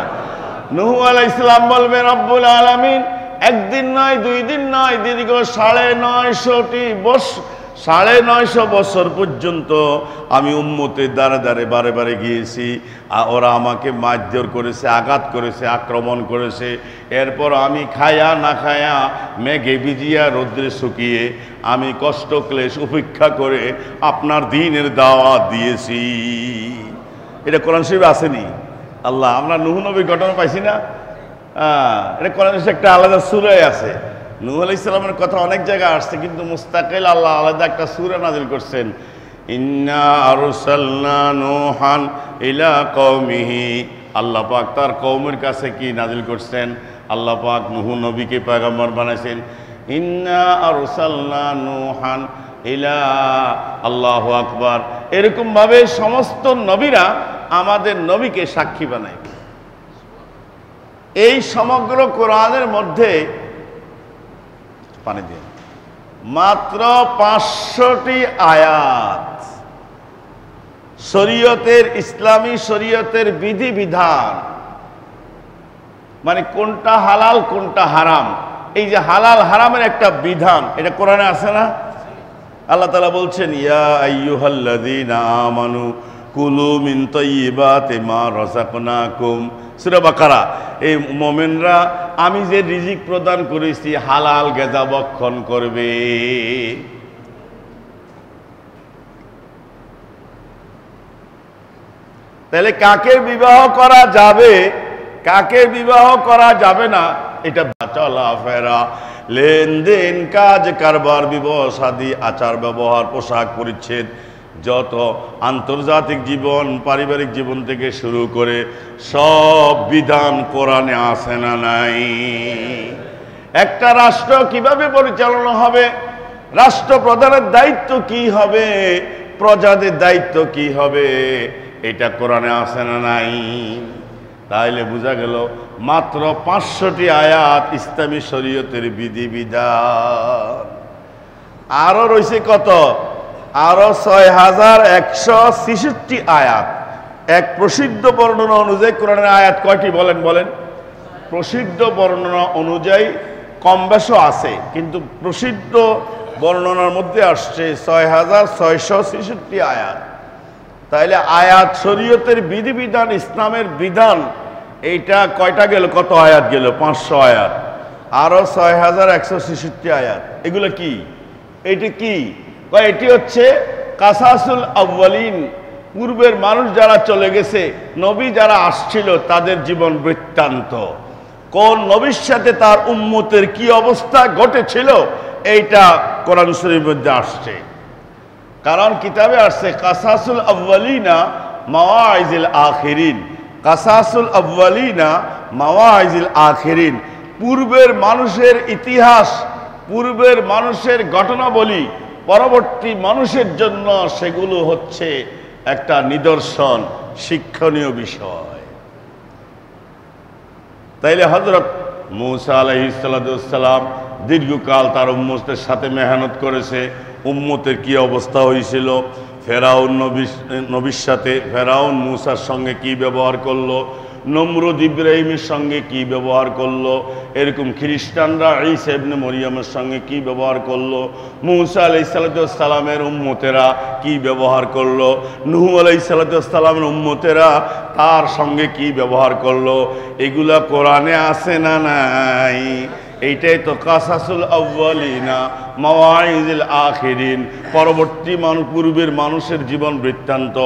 নূহ আলাইহিস সালাম বলবে, রব্বুল আলামিন একদিন নয়, 2 দিন নয়, দীর্ঘ 950 বছর পর্যন্ত আমি উম্মতের দ্বারে দ্বারে বারে বারে গিয়েছি, ওরা আমাকে মারধর করেছে, আঘাত করেছে, আক্রমণ করেছে। এরপর আমি খায়া না খায়া, মেঘে ভিজিয়া রৌদ্রে শুকিয়ে, আমি কষ্ট ক্লেশ উপেক্ষা করে আপনার দ্বীনের দাওয়াত দিয়েছি। এটা কোরআন শরীফে আসেনি? আল্লাহ, আমরা নূহ নবীর ঘটনা পাইছি না? এটা কোরআন শরীফে একটা আলাদা সূরায় আছে। নূহ আলাইহিস সালামের কথা অনেক জায়গায় আসছে, কিন্তু মুস্তাকিল আল্লাহ আলাদা একটা সূরা নাযিল করছেন। ইন্না আরসালনা নূহান ইলা কওমিহি। আল্লাহ পাক তার কওমের কাছে কি নাযিল করছেন? আল্লাহ পাক নূহ নবীকে পয়গম্বর বানাইছেন। ইন্না আরসালনা নূহান ইলা, আল্লাহু আকবার। এরকম ভাবে সমস্ত নবীরা আমাদের নবীকে সাক্ষী বানায়। এই সমগ্র কোরআনের মধ্যে পানি দিয়ে মাত্র 500টি আয়াত শরীয়তের, ইসলামী শরীয়তের বিধিবিধান মানে কোনটা হালাল কোনটা হারাম, এই যে হালাল হারামের একটা বিধান, এটা কোরআনে আছে না? আল্লাহ তাআলা বলছেন, ইয়া আইয়ুহাল্লাযীনা আমানু কুলু মিন তাইয়্যিবাতি মা রাযাকনাকুম। সূরা বাকারা। এই মুমিনরা আমি যে রিজিক প্রদান করেছি হালাল গেজা ভক্ষণ করবে। তাহলে কাকে বিবাহ করা যাবে, কাকে বিবাহ করা যাবে না, এটা চলাফেরা, লেনদেন, কাজ কারবার, বিবাহ শাদী, আচার ব্যবহার, পোশাক পরিচ্ছদ, যত আন্তর্জাতিক জীবন, পারিবারিক জীবন থেকে শুরু করে সব বিধান কোরআনে আছে না নাই? একটা রাষ্ট্র কিভাবে পরিচালনা হবে, রাষ্ট্রপ্রধানের দায়িত্ব কি হবে, প্রজাদের দায়িত্ব কি হবে, এটা কোরআনে আছে না নাই? তাইলে বোঝা গেল মাত্র 500টি আয়াত ইসলামী শরীয়তের বিধিবিধান। আরো রয়েছে কত? আরো 6166 আয়াত। এক প্রসিদ্ধ বর্ণনা অনুযায়ী কোরআনের আয়াত কয়টি বলেন বলেন? প্রসিদ্ধ বর্ণনা অনুযায়ী কম বেশি আছে, কিন্তু প্রসিদ্ধ বর্ণনার মধ্যে আসছে 6666 আয়াত। তাইলে আয়াত শরীয়তের বিধিবিধান, ইসলামের বিধান, এইটা কয়টা গেল? কত আয়াত গেল? 500 আয়াত। আরো 6166 আয়াত। এগুলো কি? এটি কি? এটি হচ্ছে কাসাসুল আউয়ালিন, পূর্বের মানুষ যারা চলে গেছে, নবী যারা আসছিল তাদের জীবন বৃত্তান্ত, কোন নবীর সাথে তার উম্মতের কি অবস্থা ঘটেছিল, এইটা কোরআন শরীফের মধ্যে আসছে। কারণ কিতাবে আসছে কাসাসুল আউয়ালিনা মাওয়াইজিল আখিরিন, কাসাসুল আউয়ালিনা মাওয়াইজিল আখিরিন, পূর্বের মানুষের ইতিহাস, পূর্বের মানুষের ঘটনাবলী পরবর্তী মানুষের জন্য সেগুলো হচ্ছে একটা নিদর্শন, শিক্ষণীয় বিষয়। তাইলে হযরত মূসা আলাইহিস সালাম দীর্ঘকাল তার উম্মতের সাথে মেহনত করেছে, উম্মতের কি অবস্থা হয়েছিল, ফেরাউন নবীর সাথে, ফেরাউন মূসার সঙ্গে কি ব্যবহার করলো, নমরুদ ইব্রাহিমের সঙ্গে কি ব্যবহার করলো, এরকম খ্রিস্টানরা ঈসা ইবনে মরিয়মের সঙ্গে কি ব্যবহার করলো, মূসা আলাইহিস সালামের উম্মতেরা কি ব্যবহার করলো, নূহ আলাইহিস সালামের উম্মতেরা তার সঙ্গে কি ব্যবহার করলো, এগুলা কোরআনে আছে না নাই? এইটাই তো কাসাসুল আউয়ালিনা মাওয়াইজিল আখিরিন, পরবর্তী মানুষ, পূর্বের মানুষের জীবন বৃত্তান্ত,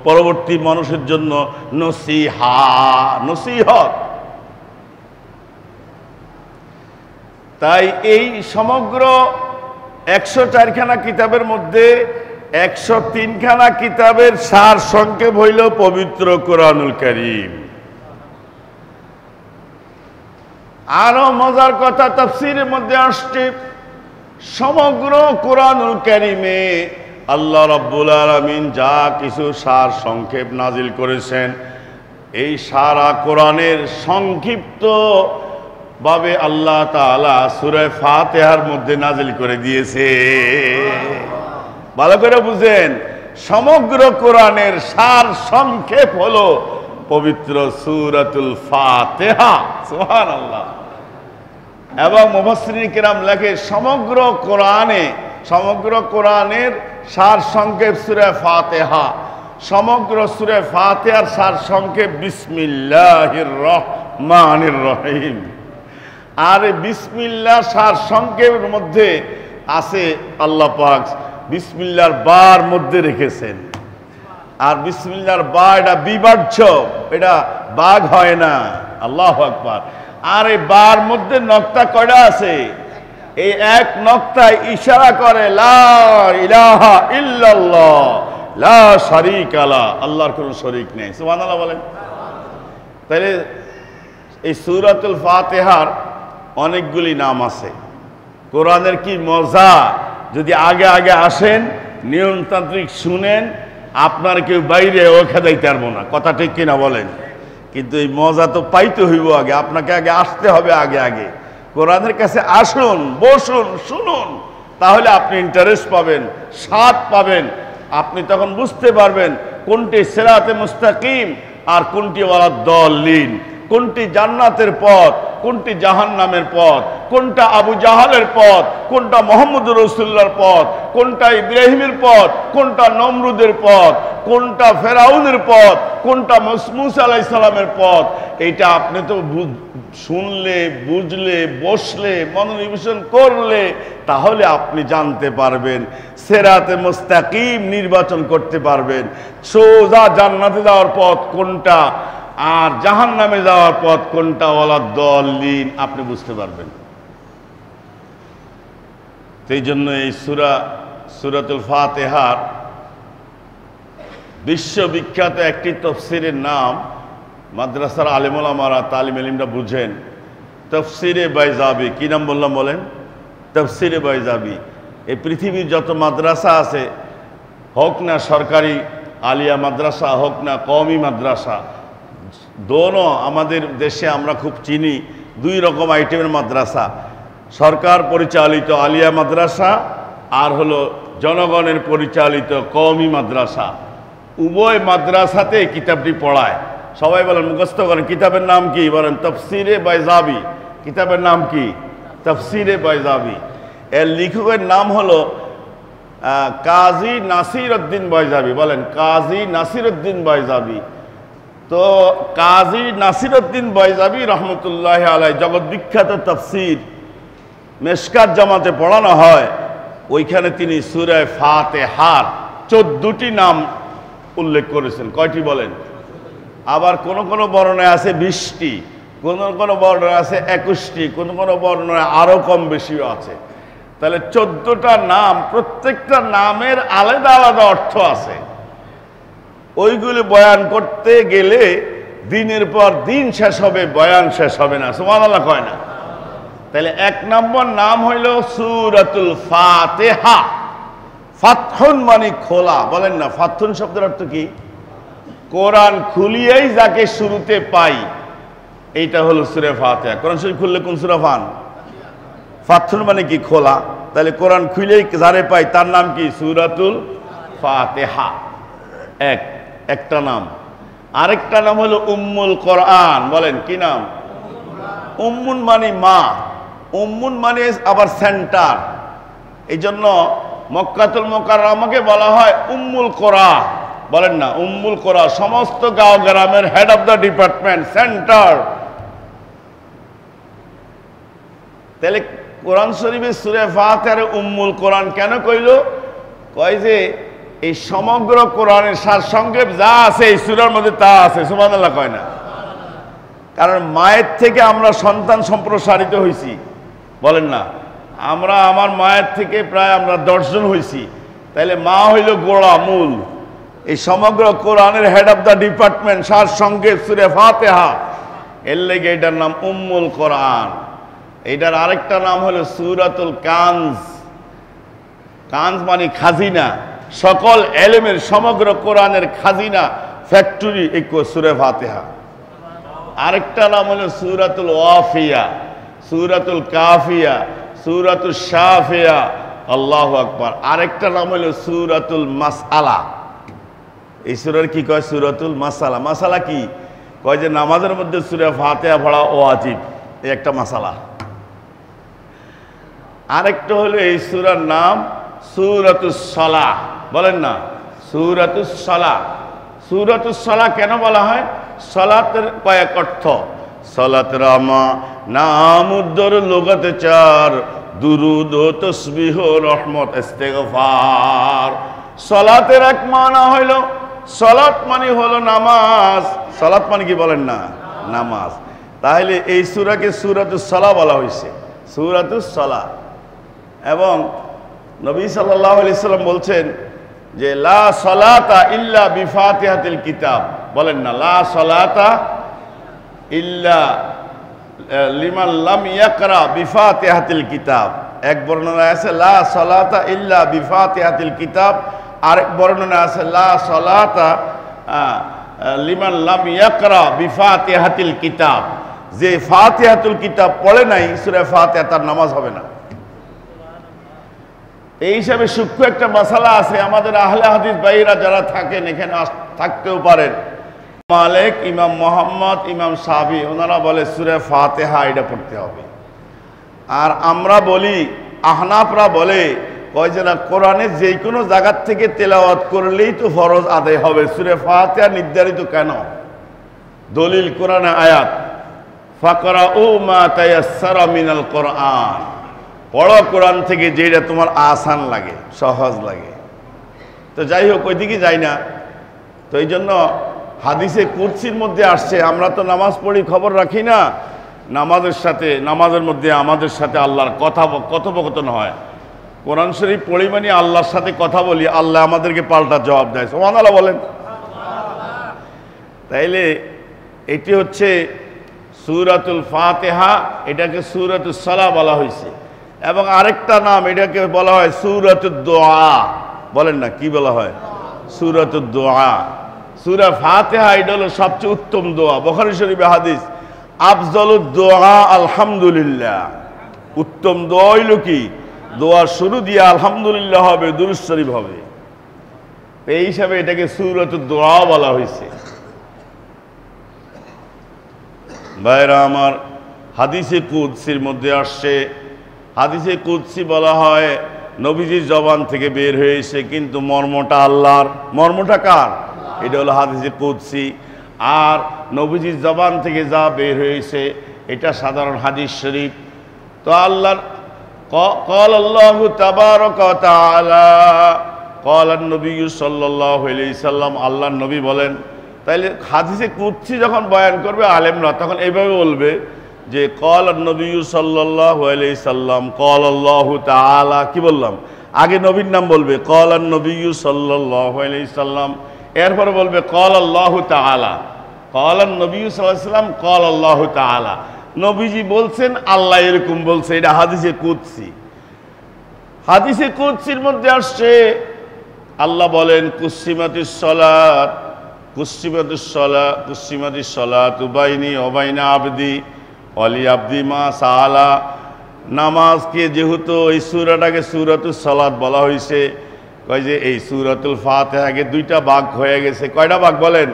পরবর্তী মানুষের জন্য নসিহত। তাই এই সমগ্র 104খানা কিতাবের মধ্যে 103খানা কিতাবের সার সংক্ষেপ হইল পবিত্র কোরআনুল কারীম। আরো মজার কথা তাফসীরের মধ্যে আসছে, সমগ্র কোরআনুল কারীমে আল্লাহ রাব্বুল আলামিন যা কিছু সার সংক্ষেপ নাজিল করেছেন, এই সারা কোরআনের সংক্ষিপ্ত ভাবে আল্লাহ তাআলা সূরা ফাতিহার মধ্যে নাজিল করে দিয়েছে। ভালো করে বুঝেন, সমগ্র কোরআনের সার সংক্ষেপ হলো পবিত্র সূরাতুল ফাতিহা। সুবহানাল্লাহ। এবং মুফাসসিরিন কিরাম লেখে সমগ্র কোরআনের সার সংক্ষেপ সূরা ফাতিহা, সমগ্র সূরা ফাতিহার সার সংক্ষেপ বিসমিল্লাহির রহমানির রহিম। আর বিসমিল্লাহ সার সংক্ষেপের মধ্যে আছে আল্লাহ পাক বিসমিল্লাহর বার মধ্যে রেখেছেন। আর বিসমিল্লাহর বা এটা বিবাহ্য, এটা বাঘ হয় না। আল্লাহু আকবার। আর এই বার মধ্যে নক্তা কয়টা আছে? এই এক নক্তায় ইশারা করে লা ইলাহা ইল্লাল্লাহ লা শারীকা লা, আল্লাহর কোনো শরীক নেই। সুবহানাল্লাহ বলেন। তাহলে এই সূরাতুল ফাতিহার অনেকগুলি নাম আছে। কোরআনের কি মজা! যদি আগে আগে আসেন, নিয়মতান্ত্রিক শুনেন, আপনার কেউ বাইরে ওখা দিতে পারবো না। কথা ঠিক কিনা বলেন? কিন্তু এই মজা তো পাইতে হইব আগে, আপনাকে আগে আসতে হবে আগে আগে। কোরআনের কাছে আসুন, বসুন, শুনুন, তাহলে আপনি ইন্টারেস্ট পাবেন, স্বাদ পাবেন। আপনি তখন বুঝতে পারবেন কোনটি সিরাতে মুস্তাকিম আর কোনটি ওয়ালাদ দাল্লিন। কোনটি জান্নাতের পথ, কোনটি জাহান্নামের পথ, কোনটা আবু জাহালের পথ, কোনটা মুহাম্মদ রাসূলুল্লাহর পথ, কোনটা ইব্রাহিমের পথ, কোনটা নমরুদের পথ, কোনটা ফেরাউনের পথ, কোনটা মুসা আলাইহিস সালামের পথ, এটা আপনি তো শুনলে, বুঝলে, বসলে, মনোনিবেশন করলে তাহলে আপনি জানতে পারবেন, সিরাতে মুস্তাকিম নির্বাচন করতে পারবেন, সোজা জান্নাতে যাওয়ার পথ কোনটা আর জাহান্নামে যাওয়ার পথ কোনটা, ওয়ালাদ-দাল্লিন আপনি বুঝতে পারবেন। সেই জন্য এই সূরাতুল ফাতিহার বিশ্ববিখ্যাত একটি তাফসীরের নাম, মাদ্রাসার আলেম ওলামারা, তালিম ইলমরা বুঝেন, তাফসীরে বাইজাবি। কি নাম বললাম বলেন? তাফসীরে বাইজাবি। এই পৃথিবীর যত মাদ্রাসা আছে, হোক না সরকারি আলিয়া মাদ্রাসা, হোক না কওমি মাদ্রাসা, দোনো আমাদের দেশে আমরা খুব চিনি দুই রকম আইটেমের মাদ্রাসা, সরকার পরিচালিত আলিয়া মাদ্রাসা আর হলো জনগণের পরিচালিত কওমি মাদ্রাসা। উভয় মাদ্রাসাতে কিতাবটি পড়ায়। সবাই বলেন, মুখস্থ করেন, কিতাবের নাম কি? বলেন তাফসীরে বাইজাবি। কিতাবের নাম কি? তাফসীরে বাইজাবি। এর লেখকের নাম হলো কাজী নাসির উদ্দিন বাইজাবি। বলেন, কাজী নাসির উদ্দিন বাইজাবি। তো কাজী নাসির উদ্দিন বাইজাবি রহমতুল্লাহ আলাইহি জগৎ বিখ্যাত তাফসীর মেশকাত জামাতে পড়ানো হয়, ওইখানে তিনি সূরা ফাতিহার 14টি নাম উল্লেখ করেছেন। কয়টি বলেন? আবার কোন কোন বর্ণনায় আছে 20টি, কোন কোন বর্ণনায় আছে 21টি, কোন কোন বর্ণনায় আরো কম বেশিও আছে। তাহলে 14টা নাম, প্রত্যেকটা নামের আলাদা আলাদা অর্থ আছে। ওইগুলি বয়ান করতে গেলে দিনের পর দিন শেষ হবে, বয়ান শেষ হবে না। সুবহানাল্লাহ কয় না? তাহলে 1 নম্বর নাম হইল সূরাতুল ফাতিহা। ফাতহুন মানে খোলা। বলেন না, ফাতহুন শব্দের অর্থ কি? কোরআন খুলিয়েই যাকে শুরুতে পাই, এইটা হলো সূরা ফাতিহা। কোরআন শরীফ খুললে কোন সূরা পান? ফাতহুন মানে কি? খোলা। তাহলে কোরআন খুলেই যারে পাই তার নাম কি? সূরাতুল ফাতিহা। একটা নাম। আরেকটা নাম হলো উম্মুল কোরআন। বলেন, কি নাম? উম্মুন মানে মা, উম্মুন মানে আবার সেন্টার। এই জন্য মক্কাতুল মুকাররমাকে বলা হয় উম্মুল কোরা। বলেন না, উম্মুল কোরা, সমস্ত গাঁও গ্রামের head of the department, centre. তাহলে কোরআন শরীফের সূরা ফাতিহার উম্মুল কোরআন কেন কইল? কয় যে এই সমগ্র কোরআনের সারসংক্ষেপ যা আছে এই সূরার মধ্যে তা আছে। সুবহানাল্লাহ কয় না? কারণ মায়ের থেকে আমরা সন্তান সম্প্রসারিত হয়েছি। বলেন না, আমরা আমার মায়ের থেকে প্রায় আমরা 10 জন হয়েছি। তাইলে মা হইল গোড়া, মূল। এই সমগ্র কোরআনের হেড অফ দ্য ডিপার্টমেন্ট, সারসংক্ষেপ সূরা ফাতিহা। এর লেগে এটার নাম উম্মুল কোরআন। এইটার আরেকটা নাম হলো সূরাতুল কানজ। কানজ মানে খাজিনা, সকল এলেমের, সমগ্র কোরআনের খাজিনা, ফ্যাক্টরি এই সূরা ফাতিহা। আরেকটা নাম হলো সূরাতুল ওয়াফিয়া, সূরাতুল কাফিয়া, সূরাতুল শাফিয়া। আল্লাহু আকবার। আরেকটা নাম হলো সূরাতুল মাসআলা। এই সূরার কি কয়? সূরাতুল মাসআলা। মাসআলা কি? কয় যে নামাজের মধ্যে সূরা ফাতিহা পড়া ওয়াজিব, এই একটা মাসআলা। আরেকটা হলো এই সূরার নাম সূরাতুস সালাহ। বলেন না, সূরাতুস সালাহ। সূরাতুস সালাহ কেন বলা হয়? সালাতের কয়েক অর্থ। সালাতের নাম উদ্দর লুগাতে 4, দুরুদ ও তাসবিহ, রহমত, ইস্তেগফার। সালাতের এক মানা হইল, সালাত মানে হলো নামাজ। সালাত মানে কি? বলেন না, নামাজ। তাহলে এই সূরাকে সূরাতুস সালাহ বলা হয়েছে, সূরাতুস সালাহ। এবং নবী সাল্লাল্লাহু আলাইহি সাল্লাম বলছেন যে লা সালাতা ইল্লা বিফাতিহাতিল কিতাব। বলেন না, লা সালাতা ইল্লা লিমান লাম ইয়াকরা বিফাতিহাতিল কিতাব। এক বর্ণনা আছে লা সালাতা ইল্লা বিফাতিহাতিল কিতাব, আরেক বর্ণনা আছে লা সালাতা লিমান লাম ইয়াকরা বিফাতিহাতিল কিতাব। যে ফাতিহাতুল কিতাব পড়ে নাই সূরা ফাতিহা, তার নামাজ হবে না। এই হিসাবে সূক্ষ্ম একটা মাসালা আছে। আমাদের আহলে হাদিস ভাইরা যারা থাকেন, এখানে থাকতেও পারেন, মালিক, ইমাম মোহাম্মদ, ইমাম শাফি ওনারা বলে সূরা ফাতিহা এটা পড়তে হবে। আর আমরা বলি, আহনাফরা বলে কয় যে না, কোরআনে যে কোনো জায়গার থেকে তেলাওয়াত করলেই তো ফরজ আদায় হবে। সূরা ফাতিহা নির্ধারিত কেন? দলিল কোরআনে আয়াত, ফাকরাউ মা তায়াসসারা মিনাল কোরআন, পড়ো কোরআন থেকে যেটা তোমার আসান লাগে, সহজ লাগে। তো যাই হোক, ওইদিকে যাই না। তো এই জন্য হাদিসে কুরসির মধ্যে আসছে, আমরা তো নামাজ পড়ি, খবর রাখি না, নামাজের মধ্যে আমাদের সাথে আল্লাহর কথোপকথন হয়। কোরআন শরীফ পড়ি মানে আল্লাহর সাথে কথা বলি, আল্লাহ আমাদেরকে পাল্টা জবাব দেয়। সুবহানাল্লাহ বলেন। তাইলে এটি হচ্ছে সূরাতুল ফাতিহা, এটাকে সূরাতুস সালাহ বলা হয়েছে। এবং আরেকটা নাম, এটাকে বলা হয় সূরাতুদ দোয়া। বলেন না, কি বলা হয়? সূরাতুদ দোয়া। সূরা ফাতিহা এটা হলো সবচেয়ে উত্তম দোয়া। বুখারী শরীফে হাদিস, আফজালুদ দোয়া আলহামদুলিল্লাহ। উত্তম দোয়া হইল কি? দোয়ার শুরু দিয়ে আলহামদুলিল্লাহ হবে, দুরূদ শরীফ হবে। এই হিসাবে এটাকে সূরাতুদ দোয়া বলা হয়েছে। ভাইরা আমার, হাদিসে কুদসির মধ্যে আসছে, হাদিসে কুদসি বলা হয় নবীজির জবান থেকে বের হয়েছে, কিন্তু মর্মটা আল্লাহর। মর্মটা কার? এটা হলো হাদিসে কুদসি। আর নবীজির জবান থেকে যা বের হয়েছে এটা সাধারণ হাদিস শরীফ। তো আল্লাহর قال الله تبارك وتعالى قال النبي صلى الله عليه وسلم, আল্লাহর নবী বলেন। তাইলে হাদিসে কুদসি যখন বয়ান করবে আলেমরা, তখন এইভাবে বলবে যে قال النبي صلى الله عليه وسلم قال الله تعالى। কি বললাম? আগে নবীর নাম বলবে قال النبي صلى الله عليه وسلم, এরপরে বলবে قال الله تعالى। قال النبي صلى الله عليه وسلم قال الله تعالى, নবীজি বলছেন, আল্লাহ এরকম বলছে। এটা হাদিসে কুদসি। হাদিসে কুদসির মধ্যে আসছে, আল্লাহ বলেন কুসিমাতিস সালাত, কুসিমাতিস সালাতু বাইনি ওয়া বাইনা আবদি ওয়ালি আবদি মা সাআলা। নামাজকে যেহেতু এই সূরাটাকে সূরাতুস সালাত বলা হয়েছে, কয় যে এই সূরাতুল ফাতিহাকে দুইটা ভাগ হয়ে গেছে। কয়টা ভাগ বলেন?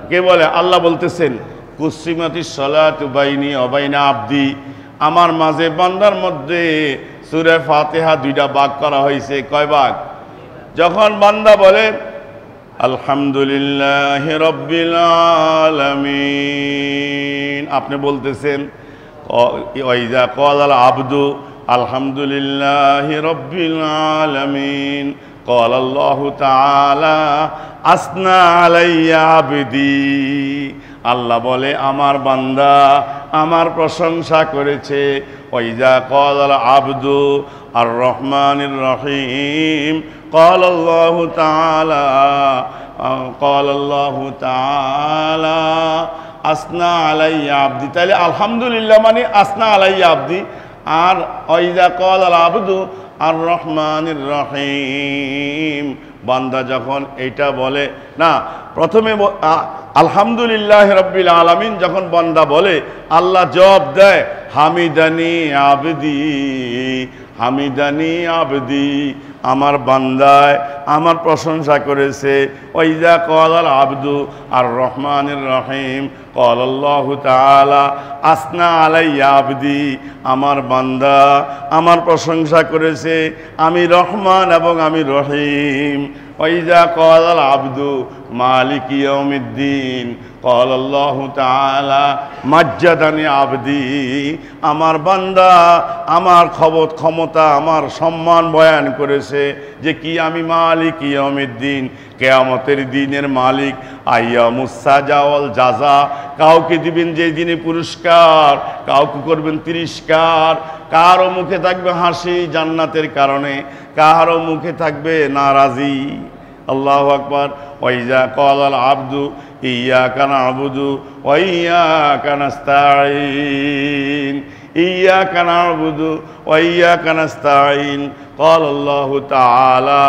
কে বলে? আল্লাহ বলতেছেন কুসিমাতিস সালাতু বাইনি ওয়া বাইনা আবদি, আমার মাঝে বান্দার মধ্যে সূরা ফাতিহা দুইটা ভাগ করা হয়েছে। কয় ভাগ? যখন বান্দা বলে আলহামদুলিল্লাহি রাব্বিল আলামিন, আপনি বলতেছেন ওয়াইজা ক্বালাল আবদু আলহামদুলিল্লাহি রাব্বিল আলামিন ক্বালা আল্লাহু তাআলা আসনা আলাইয়া আবদি। আল্লাহ বলে আমার বান্দা আমার প্রশংসা করেছে। ওয়াইজা ক্বালাল আবদু আর রহমানির রহিম ক্বালা আল্লাহু তাআলা আসনা আলাইয়া আবদি। তাহলে আলহামদুলিল্লাহ মানে আসনা আলাইয়া আবদি। আর ওয়াইজা ক্বালাল আবদু আর রহমানির রহিম, বান্দা যখন এইটা বলে না, প্রথমে আলহামদুলিল্লাহ রাব্বিল আলামিন যখন বান্দা বলে, আল্লাহ জবাব দেয় হামিদানি আবদি, হামিদানি আবদি, আমার বান্দায় আমার প্রশংসা করেছে। ওয়াইজা ক্বালাল আবদু আর রহমানির রহিম ক্বালা আল্লাহু তাআলা আসনা আলাইয়া আবদি, আমার বান্দা আমার প্রশংসা করেছে, আমি রহমান এবং আমি রহিম। ওয়াইজা ক্বালাল আবদু মালিকি ইয়াউমিদ্দিন ক্বালা আল্লাহু তাআলা মাজ্জাদানি আবদি, আমার বান্দা আমার ক্ষমতা আমার সম্মান বয়ান করেছে যে কি আমি মালিক ইয়াউমিদ্দিন, কিয়ামতের দিনের মালিক। আইয়ামুস সাজা ওয়াল জাযা, কাউকে দিবেন যে দিনে পুরস্কার, কাউকে করবেন তিরস্কার। কারো মুখে থাকবে হাসি জান্নাতের কারণে, কারো মুখে থাকবে নারাজি। আল্লাহু আকবার। ওয়াইজা ক্বালাল আবদু ইয়াকা না'বুদু ওয়া ইয়াকা নাস্তাঈন, ইয়াকা না'বুদু ওয়া ইয়াকা নাস্তাঈন ক্বালা আল্লাহু তাআলা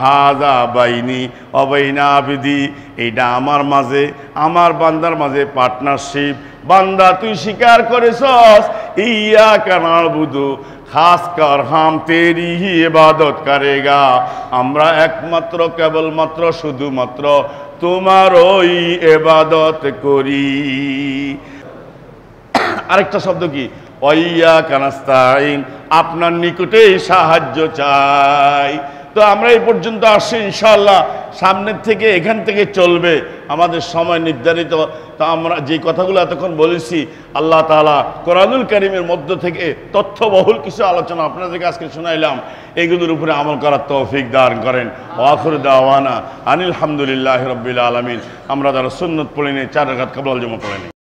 হাযা বাইনি ওয়া বাইনা আবদি, এইটা আমার মাঝে আমার বান্দার মাঝে পার্টনারশিপ। বান্দা তুই স্বীকার করেছস ইয়াকা না'বুদু, খাস কর হাম তেরি হি ইবাদত করেগা, আমরা একমাত্র কেবলমাত্র শুধুমাত্র তোমার ওই ইবাদত করি। আরেকটা শব্দ কি? ওয়াইয়াকা নাস্তাইন, আপনার নিকটেই সাহায্য চাই। তো আমরা এই পর্যন্ত আসছি, ইনশাআল্লাহ সামনের থেকে এখান থেকে চলবে আমাদের সময় নির্ধারিত। তা আমরা যে কথাগুলো এতক্ষণ বলেছি, আল্লাহ তাআলা কোরআনুল কারীমের মধ্য থেকে তথ্যবহুল কিছু আলোচনা আপনাদেরকে আজকে শোনাইলাম, এগুলোর উপরে আমল করার তৌফিক দান করেন। ওয়া আখিরু দাওয়ানা আনিল হামদুলিল্লাহি রাব্বিল আলামিন। আমরা যারা সুন্নত পড়ে নিই, 4 রাকাত ক্বাবলাল জুমা পড়ে নিই।